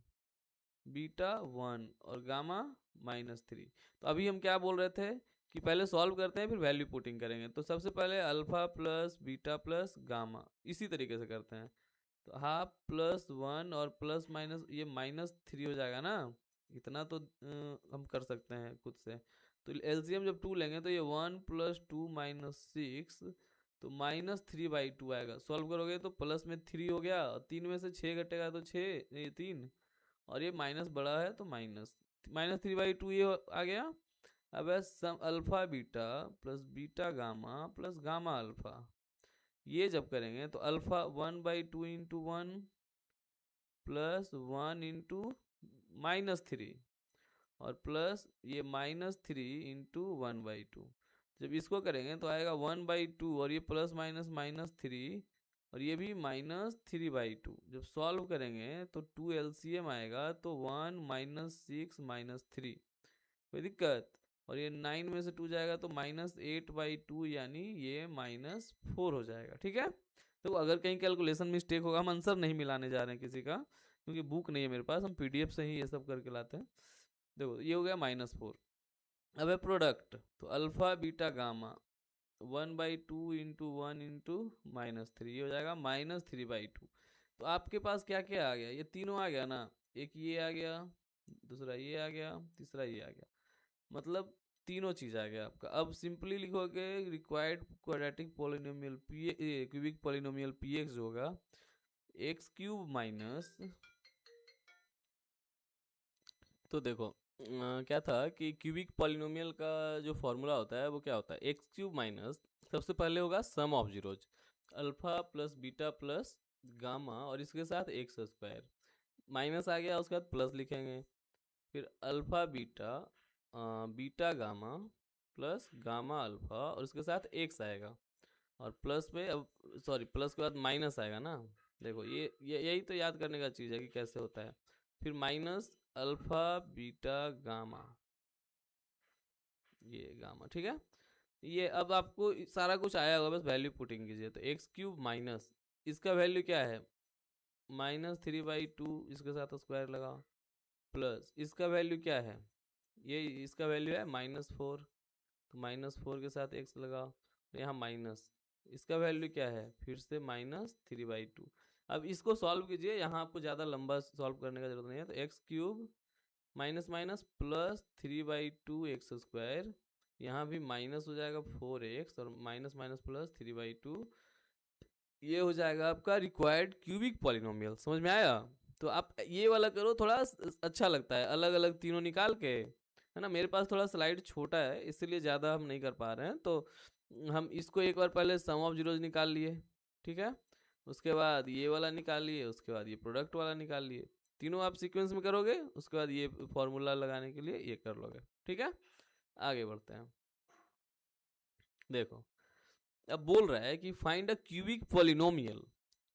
A: बीटा 1 और गामा -3। तो अभी हम क्या बोल रहे थे कि पहले सॉल्व करते हैं फिर वैल्यू पुटिंग करेंगे, तो सबसे पहले alpha plus beta plus gamma इसी तरीके से करते हैं, तो हाफ +1 और प्लस माइनस ये -3 हो जाएगा ना, इतना तो हम कर सकते हैं खुद से। तो एलसीएम जब 2 लेंगे तो ये 1 + 2 -6, तो -3/2 आएगा। सॉल्व करोगे तो प्लस में 3 हो गया, और 3 में से 6 घटेगा तो 6, ये 3, और ये माइनस बड़ा है तो -3/2 ये आ गया। अब है sum alpha beta plus beta gamma plus gamma alpha, ये जब करेंगे तो अल्फा 1/2 इंटू 1 प्लस 1 इंटू -3, और प्लस ये -3 इंटू 1/2, जब इसको करेंगे तो आएगा 1/2, और ये प्लस माइनस -3, और ये भी -3/2। जब सॉल्व करेंगे तो 2 एलसीएम आएगा, तो 1 -6 -3, कोई दिक्कत। और ये 9 में से 2 जाएगा तो -8/2, यानी ये -4 हो जाएगा, ठीक है। तो अगर कहीं कैलकुलेशन मिस्टेक होगा, हम आंसर नहीं मिलाने जा रहे हैं किसी का, क्योंकि बुक नहीं है मेरे पास, हम पीडीएफ से ही ये सब करके लाते हैं। देखो ये हो गया -4। अब है प्रोडक्ट, तो alpha beta gamma 1/2 into 1 into -3, ये हो जाएगा -3/2। तो आपके पास क्या क्या आ गया, ये तीनों आ गया ना, एक ये आ गया, दूसरा ये आ गया, तीसरा ये आ गया, मतलब तीनों चीज आ गया आपका। अब सिंपली लिखोगे required quadratic polynomial P, cubic polynomial px होगा x³ माइनस, तो देखो क्या था कि क्यूबिक पॉलिनोमियल का जो फॉर्मूला होता है वो क्या होता है, x³ माइनस, सबसे पहले होगा sum of zeros, alpha plus beta plus gamma, और इसके साथ x², माइनस आ गया उसके बाद प्लस लिखेंगे, फिर alpha beta beta gamma plus gamma alpha, और उसके साथ एक्स आएगा, और प्लस में अब सॉरी प्लस के बाद माइनस आएगा ना। देखो ये यही तो याद करने का चीज़ है कि कैसे होता है। फिर माइनस अल्फा बीटा गामा, ये गामा, ठीक है। ये अब आपको सारा कुछ आया होगा, बस वैल्यू पुटिंग कीजिए। तो x³ माइनस, इसका वैल्यू क्या है, -3/2, इसके साथ स्क्वायर लगा, प्लस इसका वैल्यू क्या है, ये इसका वैल्यू है -4, तो -4 के साथ x लगा, तो यहाँ माइनस, इसका वैल्यू क्या है, फिर से -3/2। अब इसको सॉल्व कीजिए, यहाँ आपको ज़्यादा लंबा सॉल्व करने का जरूरत नहीं है। तो x³ minus minus plus 3/2x², यहाँ भी माइनस हो जाएगा 4x, और माइनस माइनस प्लस 3/2, ये हो जाएगा आपका रिक्वायर्ड क्यूबिक पॉलिनोमियल। समझ में आया? तो आप ये वाला करो, थोड़ा अच्छा लगता है, अलग अलग तीनों निकाल के, है ना। मेरे पास थोड़ा स्लाइड छोटा है इसलिए ज़्यादा हम नहीं कर पा रहे हैं, तो हम इसको एक बार पहले सम ऑफ जीरोज निकाल लिए, ठीक है। उसके बाद ये वाला निकालिए, उसके बाद ये प्रोडक्ट वाला निकालिए। तीनों आप सीक्वेंस में करोगे, उसके बाद ये फॉर्मूला लगाने के लिए ये कर लोगे। ठीक है, आगे बढ़ते हैं। देखो अब बोल रहा है कि find a cubic polynomial.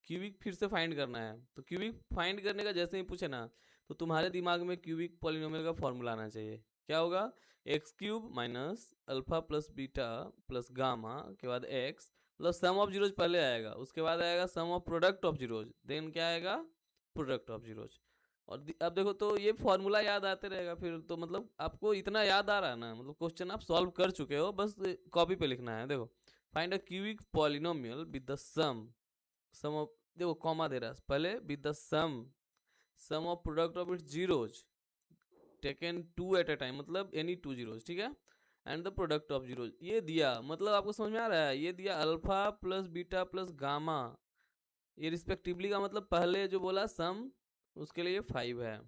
A: Cubic फिर से फाइंड करना है, तो क्यूबिक फाइंड करने का जैसे ही पूछे ना, तो तुम्हारे दिमाग में क्यूबिक पॉलिनोमियल का फॉर्मूला आना चाहिए। क्या होगा? X cube minus alpha plus beta plus gamma के बाद एक्स, मतलब सम ऑफ जीरोज पहले आएगा, उसके बाद आएगा sum of product of zeros, then क्या आएगा? Product of zeros. और अब देखो तो ये फॉर्मूला याद आते रहेगा फिर तो, मतलब आपको इतना याद आ रहा है ना, मतलब क्वेश्चन आप सॉल्व कर चुके हो, बस कॉपी पे लिखना है। देखो find a cubic polynomial with the sum of, देखो कॉमा दे रहा है पहले, with the sum of product of its zeros taken two at a time, मतलब एनी टू जीरोज, ठीक है, and the product of zeros. ये दिया, मतलब आपको समझ में आ रहा है, ये दिया alpha plus beta plus gamma, ये रिस्पेक्टिवली का मतलब पहले जो बोला सम, उसके लिए 5 है।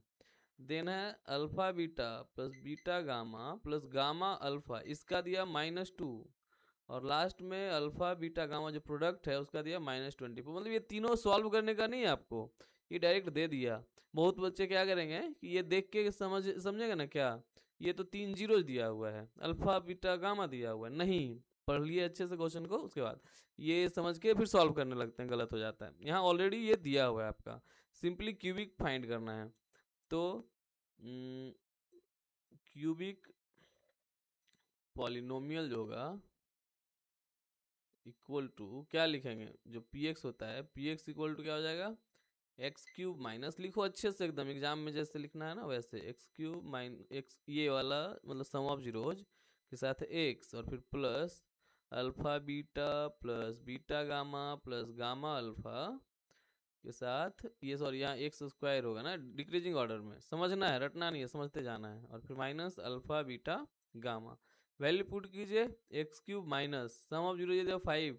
A: देन है alpha beta plus beta gamma plus gamma alpha, इसका दिया -2, और लास्ट में अल्फा बीटा गामा जो प्रोडक्ट है उसका दिया -24। मतलब ये तीनों सॉल्व करने का नहीं है आपको, ये डायरेक्ट दे दिया। बहुत बच्चे क्या करेंगे कि ये देख के समझेगा ना क्या, ये तो 3 जीरो दिया हुआ है, अल्फा बीटा गामा दिया हुआ है, नहीं पढ़ लिए अच्छे से क्वेश्चन को, उसके बाद ये समझ के फिर सॉल्व करने लगते हैं, गलत हो जाता है। यहाँ ऑलरेडी ये दिया हुआ है आपका, सिंपली क्यूबिक फाइंड करना है। तो क्यूबिक पॉलिनोमियल जो होगा इक्वल टू क्या लिखेंगे, जो पी एक्स होता है, पी एक्स इक्वल टू क्या हो जाएगा? एक्स क्यूब माइनस, लिखो अच्छे से एकदम, एग्जाम में जैसे लिखना है ना वैसे, एक्स क्यूब माइन एक्स ये वाला मतलब सम ऑफ जीरोज के साथ एक्स, और फिर plus alpha beta plus beta gamma plus gamma alpha के साथ ये, सॉरी यहाँ एक्स स्क्वायर होगा ना डिक्रीजिंग ऑर्डर में, समझना है, रटना नहीं है, समझते जाना है, और फिर minus alpha beta gamma. Value put कीजिए, X cube minus sum of zero ये दिया 5,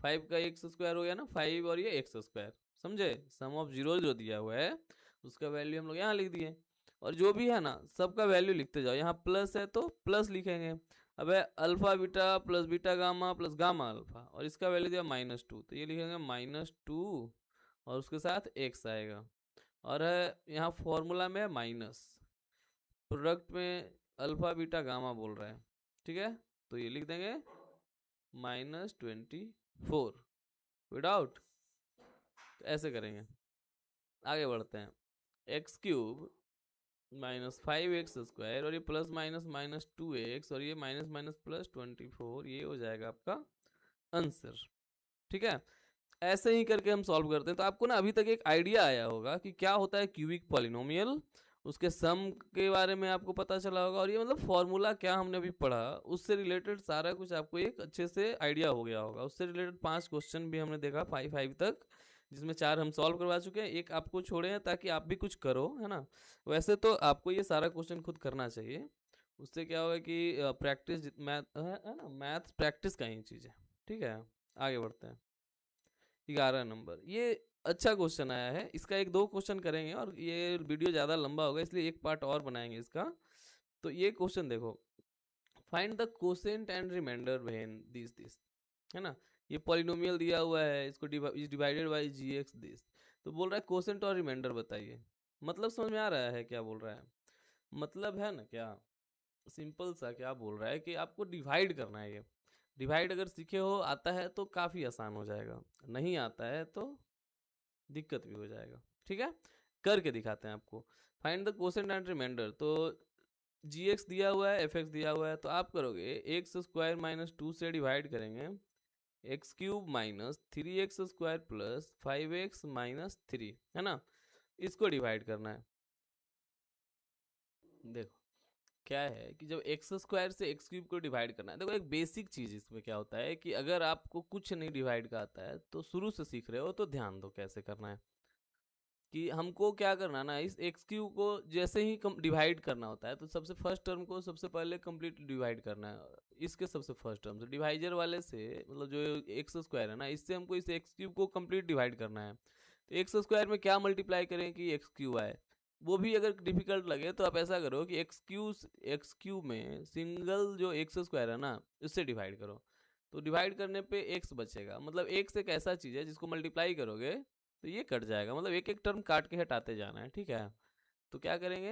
A: 5 का एक्स स्क्वायर हो गया ना 5, और ये एक्स स्क्वायर, समझे? सम ऑफ जीरो जो दिया हुआ है उसका वैल्यू हम लोग यहाँ लिख दिए, और जो भी है ना सबका वैल्यू लिखते जाओ। यहाँ प्लस है तो प्लस लिखेंगे, अब है alpha beta plus beta gamma plus gamma alpha, और इसका वैल्यू दिया -2, तो ये लिखेंगे -2 और उसके साथ एक्स आएगा, और है यहाँ फॉर्मूला में माइनस, प्रोडक्ट में अल्फा बीटा गामा बोल रहा है, ठीक है, तो ये लिख देंगे -24 विदाउट, तो ऐसे करेंगे। आगे बढ़ते हैं, एक्स क्यूब -5x², और ये प्लस माइनस -2x, और ये माइनस माइनस प्लस 24, ये हो जाएगा आपका आंसर। ठीक है, ऐसे ही करके हम सॉल्व करते हैं। तो आपको ना अभी तक एक आइडिया आया होगा कि क्या होता है क्यूबिक पॉलिनोमियल, उसके सम के बारे में आपको पता चला होगा, और ये मतलब फॉर्मूला क्या हमने अभी पढ़ा उससे रिलेटेड सारा कुछ आपको एक अच्छे से आइडिया हो गया होगा। उससे रिलेटेड 5 क्वेश्चन भी हमने देखा 5 तक, जिसमें 4 हम सॉल्व करवा चुके हैं, एक आपको छोड़े हैं ताकि आप भी कुछ करो, है ना। वैसे तो आपको ये सारा क्वेश्चन खुद करना चाहिए, उससे क्या होगा कि प्रैक्टिस, मैथ है ना, मैथ प्रैक्टिस का ही चीज़ है। ठीक है, आगे बढ़ते हैं। 11 नंबर, ये अच्छा क्वेश्चन आया है, इसका 1-2 क्वेश्चन करेंगे, और ये वीडियो ज़्यादा लंबा होगा इसलिए एक पार्ट और बनाएंगे इसका। तो ये क्वेश्चन देखो, find the quotient and remainder when this, है ना, ये पॉलिनोमियल दिया हुआ है, इसको divided by G X this, तो बोल रहा है कोसेंट और रिमाइंडर बताइए। मतलब समझ में आ रहा है क्या बोल रहा है? मतलब है ना क्या, सिंपल सा क्या बोल रहा है कि आपको डिवाइड करना है। ये डिवाइड अगर सीखे हो, आता है तो काफ़ी आसान हो जाएगा, नहीं आता है तो दिक्कत भी हो जाएगा। ठीक है, करके दिखाते हैं आपको। Find the quotient and remainder, तो जी एक्स दिया हुआ है, एफ एक्स दिया हुआ है, तो आप करोगे x² - 2 से डिवाइड करेंगे, x³ - 3x² प्लस 5x - 3, है ना, इसको डिवाइड करना है। देखो क्या है कि जब x² से x³ को डिवाइड करना है, देखो एक बेसिक चीज़ इसमें क्या होता है कि अगर आपको कुछ नहीं डिवाइड का आता है तो शुरू से सीख रहे हो तो ध्यान दो कैसे करना है। कि हमको क्या करना ना, इस x³ को जैसे ही डिवाइड करना होता है तो सबसे फर्स्ट टर्म को सबसे पहले कंप्लीट डिवाइड करना है, इसके सबसे फर्स्ट टर्म से डिवाइजर वाले से, मतलब जो x² है ना, इससे हमको इस x³ को कंप्लीट डिवाइड करना है। तो x² में क्या मल्टीप्लाई करें कि x³ आए, वो भी अगर डिफिकल्ट लगे तो आप ऐसा करो कि x³ में सिंगल जो x² है ना उससे डिवाइड करो, तो डिवाइड करने पे x बचेगा, मतलब x एक ऐसा चीज़ है जिसको मल्टीप्लाई करोगे तो ये कट जाएगा, मतलब एक एक टर्म काट के हटाते जाना है, ठीक है। तो क्या करेंगे,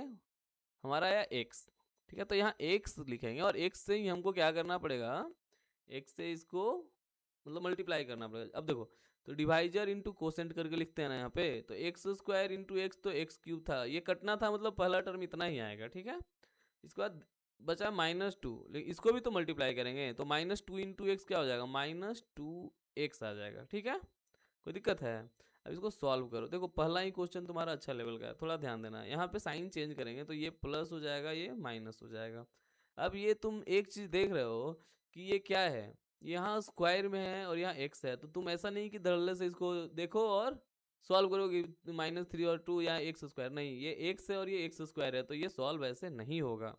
A: हमारा आया x, ठीक है, तो यहाँ x लिखेंगे और x से ही हमको क्या करना पड़ेगा, x से इसको मतलब मल्टीप्लाई करना पड़ेगा। अब देखो, तो डिवाइजर इंटू कोसेंट करके लिखते हैं ना यहाँ पे, तो एक्स स्क्वायर इंटू एक्स, तो एक्स क्यूब था, ये कटना था, मतलब पहला टर्म इतना ही आएगा, ठीक है। इसके बाद बचा -2, लेकिन इसको भी तो मल्टीप्लाई करेंगे, तो -2 इंटू एक्स क्या हो जाएगा, -2x आ जाएगा, ठीक है। कोई दिक्कत है? अब इसको सॉल्व करो। देखो पहला ही क्वेश्चन तुम्हारा अच्छा लेवल का है, थोड़ा ध्यान देना। यहाँ पे साइन चेंज करेंगे तो ये प्लस हो जाएगा, ये माइनस हो जाएगा। अब ये तुम एक चीज़ देख रहे हो कि ये क्या है, यहाँ स्क्वायर में है और यहाँ एक्स है, तो तुम ऐसा नहीं कि धड़ल्ले से इसको देखो और सॉल्व करोगे -3 और 2 यहाँ एक्स स्क्वायर, नहीं, ये एक्स है और ये एक्स स्क्वायर है, तो ये सॉल्व ऐसे नहीं होगा।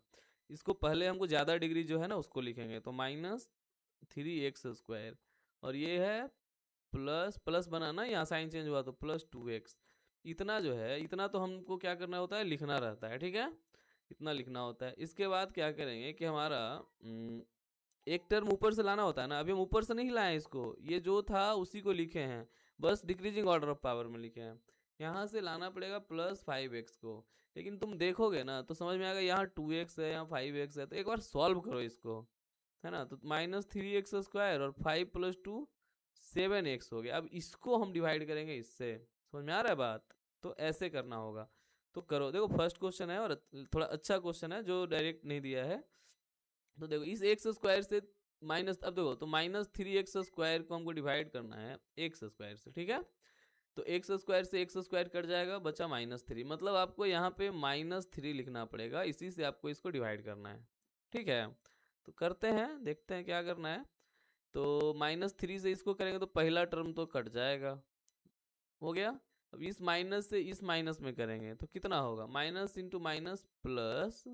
A: इसको पहले हमको ज़्यादा डिग्री जो है ना उसको लिखेंगे, तो -3x² और ये है प्लस प्लस बना ना, यहाँ साइन चेंज हुआ तो +2x। इतना जो है, इतना तो हमको क्या करना होता है, लिखना रहता है, ठीक है, इतना लिखना होता है। इसके बाद क्या करेंगे कि हमारा एक टर्म ऊपर से लाना होता है ना, अभी हम ऊपर से नहीं लाए इसको, ये जो था उसी को लिखे हैं, बस डिक्रीजिंग ऑर्डर ऑफ पावर में लिखे हैं। यहाँ से लाना पड़ेगा +5x को, लेकिन तुम देखोगे ना तो समझ में आएगा, यहाँ 2x है, यहाँ 5x है, तो एक बार सॉल्व करो इसको, है ना। तो -3x² और 5 + 2 7x हो गया। अब इसको हम डिवाइड करेंगे इससे, समझ में आ रहा है बात, तो ऐसे करना होगा। तो करो, देखो फर्स्ट क्वेश्चन है और थोड़ा अच्छा क्वेश्चन है जो डायरेक्ट नहीं दिया है। तो देखो इस x² से माइनस, अब देखो तो -3x² को हमको डिवाइड करना है x² से, ठीक है। तो x² से x² कट जाएगा, बचा -3, मतलब आपको यहाँ पे -3 लिखना पड़ेगा, इसी से आपको इसको डिवाइड करना है, ठीक है। तो करते हैं, देखते हैं क्या करना है। तो -3 से इसको करेंगे तो पहला टर्म तो कट जाएगा, हो गया। अब इस माइनस से इस माइनस में करेंगे तो कितना होगा, माइनस इंटू माइनस प्लस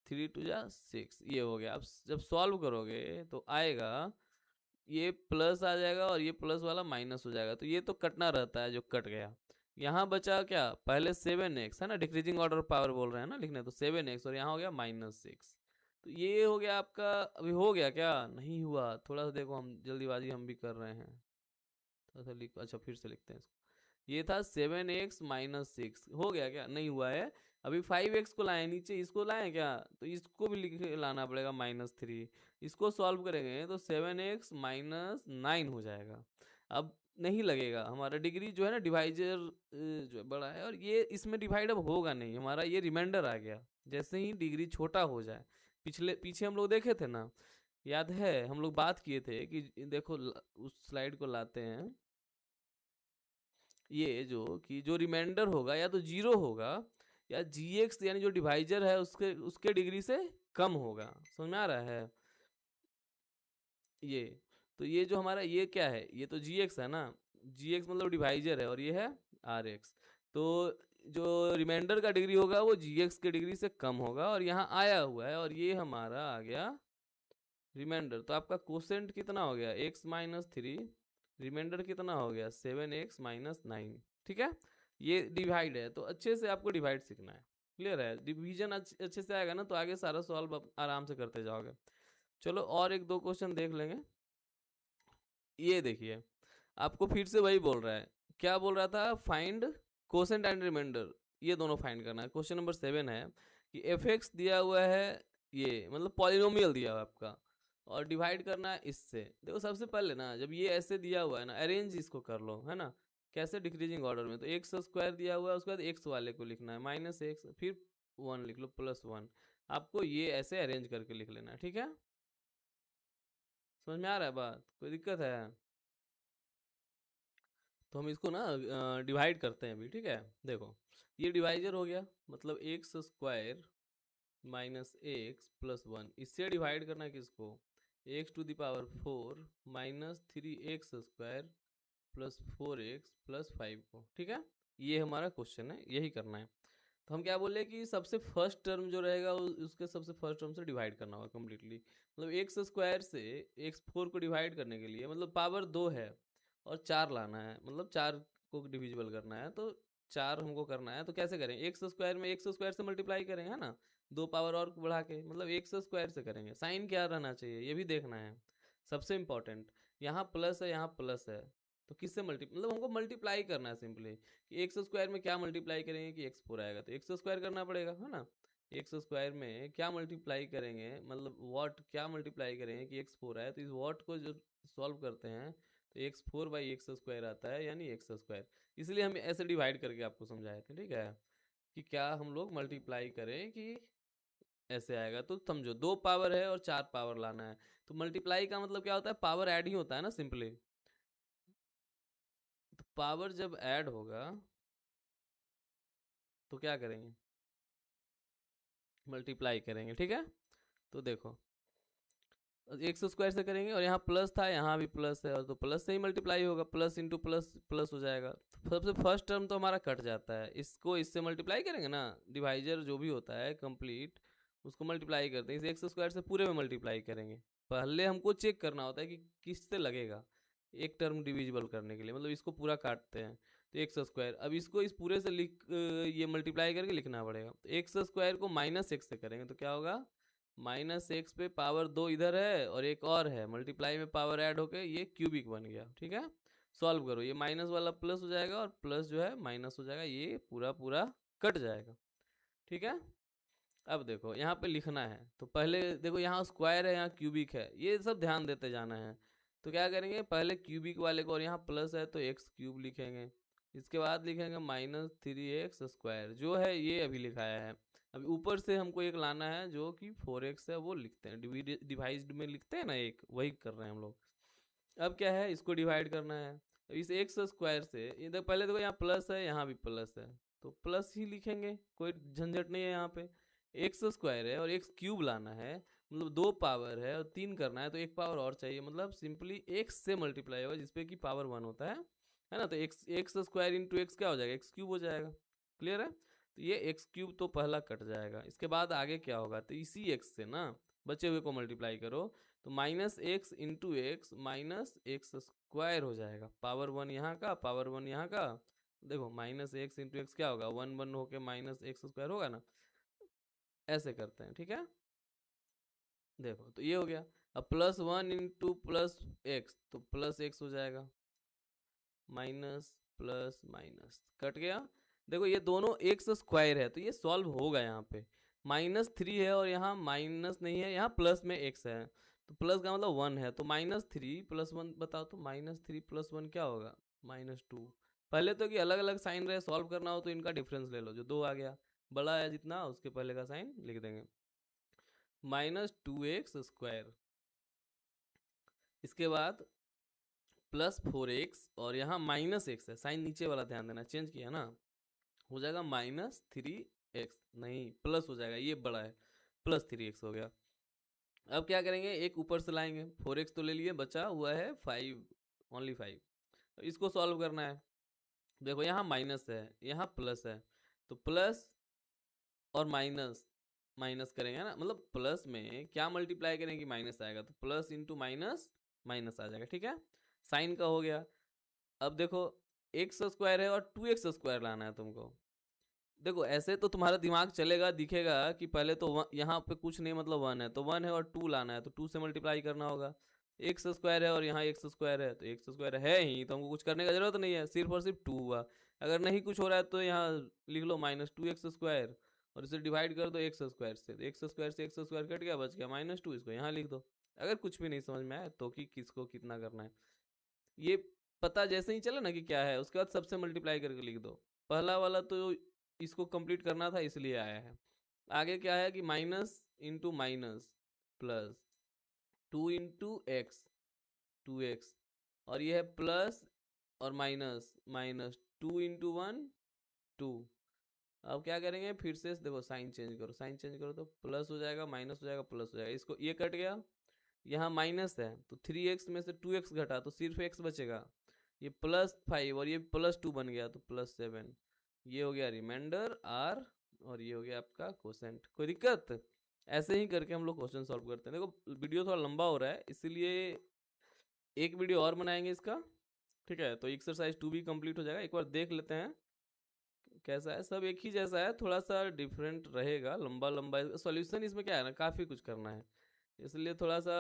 A: 3 × 2 = 6, ये हो गया। अब जब सॉल्व करोगे तो आएगा, ये प्लस आ जाएगा और ये प्लस वाला माइनस हो जाएगा, तो ये तो कटना रहता है, जो कट गया। यहाँ बचा क्या, पहले 7x है ना, डिक्रीजिंग ऑर्डर पावर बोल रहे हैं ना लिखने, तो 7x और यहाँ हो गया -6। तो ये हो गया आपका, अभी हो गया क्या, नहीं हुआ, थोड़ा सा देखो, हम जल्दीबाजी हम भी कर रहे हैं, थोड़ा सा लिख, अच्छा फिर से लिखते हैं इसको। ये था 7x - 6, हो गया क्या, नहीं हुआ है। अभी 5x को लाए नीचे, इसको लाए क्या, तो इसको भी लिख लाना पड़ेगा -3। इसको सॉल्व करेंगे तो 7x - 9 हो जाएगा। अब नहीं लगेगा, हमारा डिग्री जो है ना, डिवाइजर जो है बड़ा है, और ये इसमें डिवाइड अब होगा नहीं, हमारा ये रिमाइंडर आ गया। जैसे ही डिग्री छोटा हो जाए, पीछे हम लोग देखे थे ना, याद है हम लोग बात किए थे कि देखो उस स्लाइड को लाते हैं, ये जो रिमाइंडर होगा या तो 0 होगा, या gx यानी जो डिवाइजर है उसके उसके डिग्री से कम होगा, समझ में आ रहा है ये। तो ये जो हमारा ये क्या है, ये तो gx है ना, gx मतलब डिवाइजर है और ये है rx। तो जो रिमाइंडर का डिग्री होगा वो gx के डिग्री से कम होगा, और यहाँ आया हुआ है, और ये हमारा आ गया रिमाइंडर। तो आपका कोसेंट कितना हो गया, x - 3, रिमाइंडर कितना हो गया 7x - 9, ठीक है। ये डिवाइड है, तो अच्छे से आपको डिवाइड सीखना है, क्लियर है। डिवीजन अच्छे से आएगा ना तो आगे सारा सॉल्व आप आराम से करते जाओगे। चलो और एक दो क्वेश्चन देख लेंगे। ये देखिए, आपको फिर से वही बोल रहा है, क्या बोल रहा था, फाइंड कोसेंट एंड रिमाइंडर, ये दोनों फाइंड करना है। क्वेश्चन नंबर 7 है कि f(x) दिया हुआ है, ये मतलब पॉलिनोमियल दिया हुआ है आपका, और डिवाइड करना है इससे। देखो सबसे पहले ना, जब ये ऐसे दिया हुआ है ना, अरेंज इसको कर लो, है ना, कैसे, डिक्रीजिंग ऑर्डर में। तो x² दिया हुआ है, उसके बाद x वाले को लिखना है -x, फिर 1 लिख लो, +1। आपको ये ऐसे अरेंज करके लिख लेना है, ठीक है। समझ में आ रहा है बात, कोई दिक्कत है? तो हम इसको ना डिवाइड करते हैं अभी, ठीक है। देखो ये डिवाइजर हो गया, मतलब x² - x+1, इससे डिवाइड करना है किसको, x⁴ -3x² +4x+5 को, ठीक है। ये हमारा क्वेश्चन है, यही करना है। तो हम क्या बोले कि सबसे फर्स्ट टर्म जो रहेगा उसके सबसे फर्स्ट टर्म से डिवाइड करना होगा कम्प्लीटली, मतलब x² से x4 को डिवाइड करने के लिए, मतलब पावर 2 है और 4 लाना है, मतलब 4 को डिविजिबल करना है, तो 4 हमको करना है। तो कैसे करें, x² में x² से मल्टीप्लाई करेंगे, है ना, 2 पावर और बढ़ा के, मतलब x² से करेंगे। साइन क्या रहना चाहिए ये भी देखना है, सबसे इम्पोर्टेंट, यहाँ प्लस है यहाँ प्लस है, तो किससे मतलब हमको मल्टीप्लाई करना है सिंपली, कि एक्स स्क्वायर में क्या मल्टीप्लाई करेंगे कि एक्स फोर आएगा, तो एक्स स्क्वायर करना पड़ेगा, है ना। एक्स स्क्वायर में क्या मल्टीप्लाई करेंगे, मतलब वॉट क्या मल्टीप्लाई करेंगे कि एक्स फोर आए, तो इस वॉट को जो सॉल्व करते हैं तो x four by x square आता है, यानी एक्स स्क्वायर। इसलिए हम ऐसे डिवाइड करके आपको समझाए थे, ठीक है, कि क्या हम लोग मल्टीप्लाई करें कि ऐसे आएगा। तो समझो दो पावर है और चार पावर लाना है, तो मल्टीप्लाई का मतलब क्या होता है, पावर ऐड ही होता है ना सिंपली। तो पावर जब ऐड होगा तो क्या करेंगे, मल्टीप्लाई करेंगे, ठीक है। तो देखो एक्स स्क्वायर से करेंगे, और यहाँ प्लस था यहाँ भी प्लस है, और तो प्लस से ही मल्टीप्लाई होगा, प्लस इंटू प्लस प्लस हो जाएगा। तो सबसे फर्स्ट टर्म तो हमारा कट जाता है, इसको इससे मल्टीप्लाई करेंगे ना, डिवाइजर जो भी होता है कंप्लीट उसको मल्टीप्लाई करते हैं, इस एक्स स्क्वायर से पूरे में मल्टीप्लाई करेंगे। पहले हमको चेक करना होता है कि किससे लगेगा एक टर्म डिविजिबल करने के लिए, मतलब इसको पूरा काटते हैं तो एक्स स्क्वायर, अब इसको इस पूरे से ये मल्टीप्लाई करके लिखना पड़ेगा। तो एक्स स्क्वायर को माइनस एक्स से करेंगे तो क्या होगा, माइनस एक्स पे पावर दो इधर है और एक और है, मल्टीप्लाई में पावर ऐड होके ये क्यूबिक बन गया, ठीक है। सॉल्व करो, ये माइनस वाला प्लस हो जाएगा और प्लस जो है माइनस हो जाएगा, ये पूरा पूरा कट जाएगा, ठीक है। अब देखो यहाँ पे लिखना है, तो पहले देखो यहाँ स्क्वायर है यहाँ क्यूबिक है, ये सब ध्यान देते जाना है। तो क्या करेंगे, पहले क्यूबिक वाले को, और यहाँ प्लस है तो एक्स क्यूब लिखेंगे, इसके बाद लिखेंगे माइनस थ्री एक्स स्क्वायर, जो है ये अभी लिखाया है। अभी ऊपर से हमको एक लाना है जो कि फोर एक्स है, वो लिखते हैं डिवाइड में लिखते हैं ना एक, वही कर रहे हैं हम लोग। अब क्या है, इसको डिवाइड करना है, तो इस एक्स स्क्वायर से इधर पहले देखो यहाँ प्लस है यहाँ भी प्लस है, तो प्लस ही लिखेंगे, कोई झंझट नहीं है यहाँ पे। एक्स स्क्वायर है और एक्स क्यूब लाना है, मतलब दो पावर है और तीन करना है, तो एक पावर और चाहिए, मतलब सिंपली एक्स से मल्टीप्लाई होगा जिसपे कि पावर वन होता है ना। तो x x square into x क्या हो जाएगा, एक्स क्यूब हो जाएगा, क्लियर है। तो ये एक्स क्यूब तो पहला कट जाएगा, इसके बाद आगे क्या होगा, तो इसी एक्स से ना बचे हुए को मल्टीप्लाई करो, तो minus x into x minus x square हो जाएगा, पावर वन यहाँ का पावर वन यहाँ का। देखो माइनस एक्स इंटू एक्स क्या होगा, वन वन होके माइनस एक्स स्क्वायर होगा ना, ऐसे करते हैं, ठीक है। देखो तो ये हो गया, अब plus one into plus x तो प्लस एक्स हो जाएगा, माइनस प्लस माइनस कट गया। देखो ये दोनों एक्स स्क्वायर है तो ये सॉल्व होगा, यहाँ पे माइनस थ्री है और यहाँ माइनस नहीं है, यहाँ प्लस में एक्स है, तो प्लस का मतलब वन है, तो माइनस थ्री प्लस वन बताओ, तो माइनस थ्री प्लस वन क्या होगा, माइनस टू। पहले तो कि अलग अलग साइन रहे, सॉल्व करना हो तो इनका डिफरेंस ले लो, जो दो आ गया बड़ा है जितना उसके पहले का साइन लिख देंगे, माइनस टू एक्स स्क्वायर। इसके बाद प्लस फोर एक्स और यहाँ माइनस एक्स है, साइन नीचे वाला ध्यान देना, चेंज किया ना, हो जाएगा माइनस थ्री एक्स, नहीं प्लस हो जाएगा, ये बड़ा है, प्लस थ्री एक्स हो गया। अब क्या करेंगे, एक ऊपर से लाएंगे, फोर एक्स तो ले लिए, बचा हुआ है फाइव, ओनली फाइव, इसको सॉल्व करना है। देखो यहाँ माइनस है यहाँ प्लस है, तो प्लस और माइनस माइनस करेंगे ना, मतलब प्लस में क्या मल्टीप्लाई करेंगे माइनस आएगा, तो प्लस इंटू माइनस माइनस आ जाएगा, ठीक है। साइन का हो गया। अब देखो एक्स स्क्वायर है और टू एक्स स्क्वायर लाना है तुमको। देखो ऐसे तो तुम्हारा दिमाग चलेगा, दिखेगा कि पहले तो यहाँ पे कुछ नहीं, मतलब वन है तो वन है, और टू लाना है तो टू से मल्टीप्लाई करना होगा। एक्स स्क्वायर है और यहाँ एक्स स्क्वायर है, तो एक्स स्क्वायर है ही तो हमको कुछ करने का जरूरत नहीं है, सिर्फ और सिर्फ टू हुआ। अगर नहीं कुछ हो रहा है तो यहाँ लिख लो माइनस टू एक्स स्क्वायर, और इसे डिवाइड कर दो एक्स स्क्वायर से, तो एक्स स्क्वायर से एक्स स्क्वायर कट गया, बच गया माइनस टू, इसको यहाँ लिख दो। अगर कुछ भी नहीं समझ में आए तो कि किसको कितना करना है, ये पता जैसे ही चला ना कि क्या है, उसके बाद सबसे मल्टीप्लाई करके लिख दो। पहला वाला तो इसको कंप्लीट करना था इसलिए आया है। आगे क्या है कि minus into minus plus two into X, two X, और ये है प्लस और minus minus two into one two. अब क्या करेंगे, फिर से देखो साइन चेंज करो, साइन चेंज करो तो प्लस हो जाएगा माइनस हो जाएगा प्लस हो जाएगा, इसको ये कट गया, यहाँ माइनस है तो थ्री एक्स में से टू एक्स घटा तो सिर्फ एक्स बचेगा, ये प्लस फाइव और ये प्लस टू बन गया तो प्लस सेवन, ये हो गया रिमाइंडर आर, और ये हो गया आपका कोसेंट। कोई दिक्कत, ऐसे ही करके हम लोग क्वेश्चन सॉल्व करते हैं। देखो वीडियो थोड़ा लंबा हो रहा है इसलिए एक वीडियो और बनाएंगे इसका, ठीक है। तो एक्सरसाइज टू भी कंप्लीट हो जाएगा, एक बार देख लेते हैं कैसा है। सब एक ही जैसा है, थोड़ा सा डिफरेंट रहेगा, लंबा लंबा सॉल्यूशन इसमें क्या है ना, काफ़ी कुछ करना है, इसलिए थोड़ा सा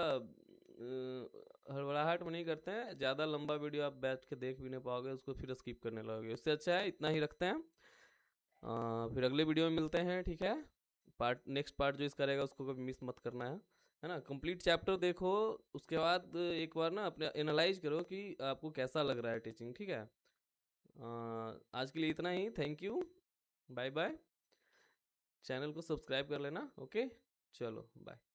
A: हड़बड़ाहट में नहीं करते हैं, ज़्यादा लंबा वीडियो आप बैठ के देख भी नहीं पाओगे, उसको फिर स्किप करने लगोगे। उससे अच्छा है इतना ही रखते हैं। फिर अगले वीडियो में मिलते हैं, ठीक है। नेक्स्ट पार्ट जो इसका रहेगा उसको कभी मिस मत करना है ना। कंप्लीट चैप्टर देखो, उसके बाद एक बार ना अपने एनालाइज करो कि आपको कैसा लग रहा है टीचिंग, ठीक है। आज के लिए इतना ही, thank you, bye bye. Channel को सब्सक्राइब कर लेना, ओके, चलो बाय।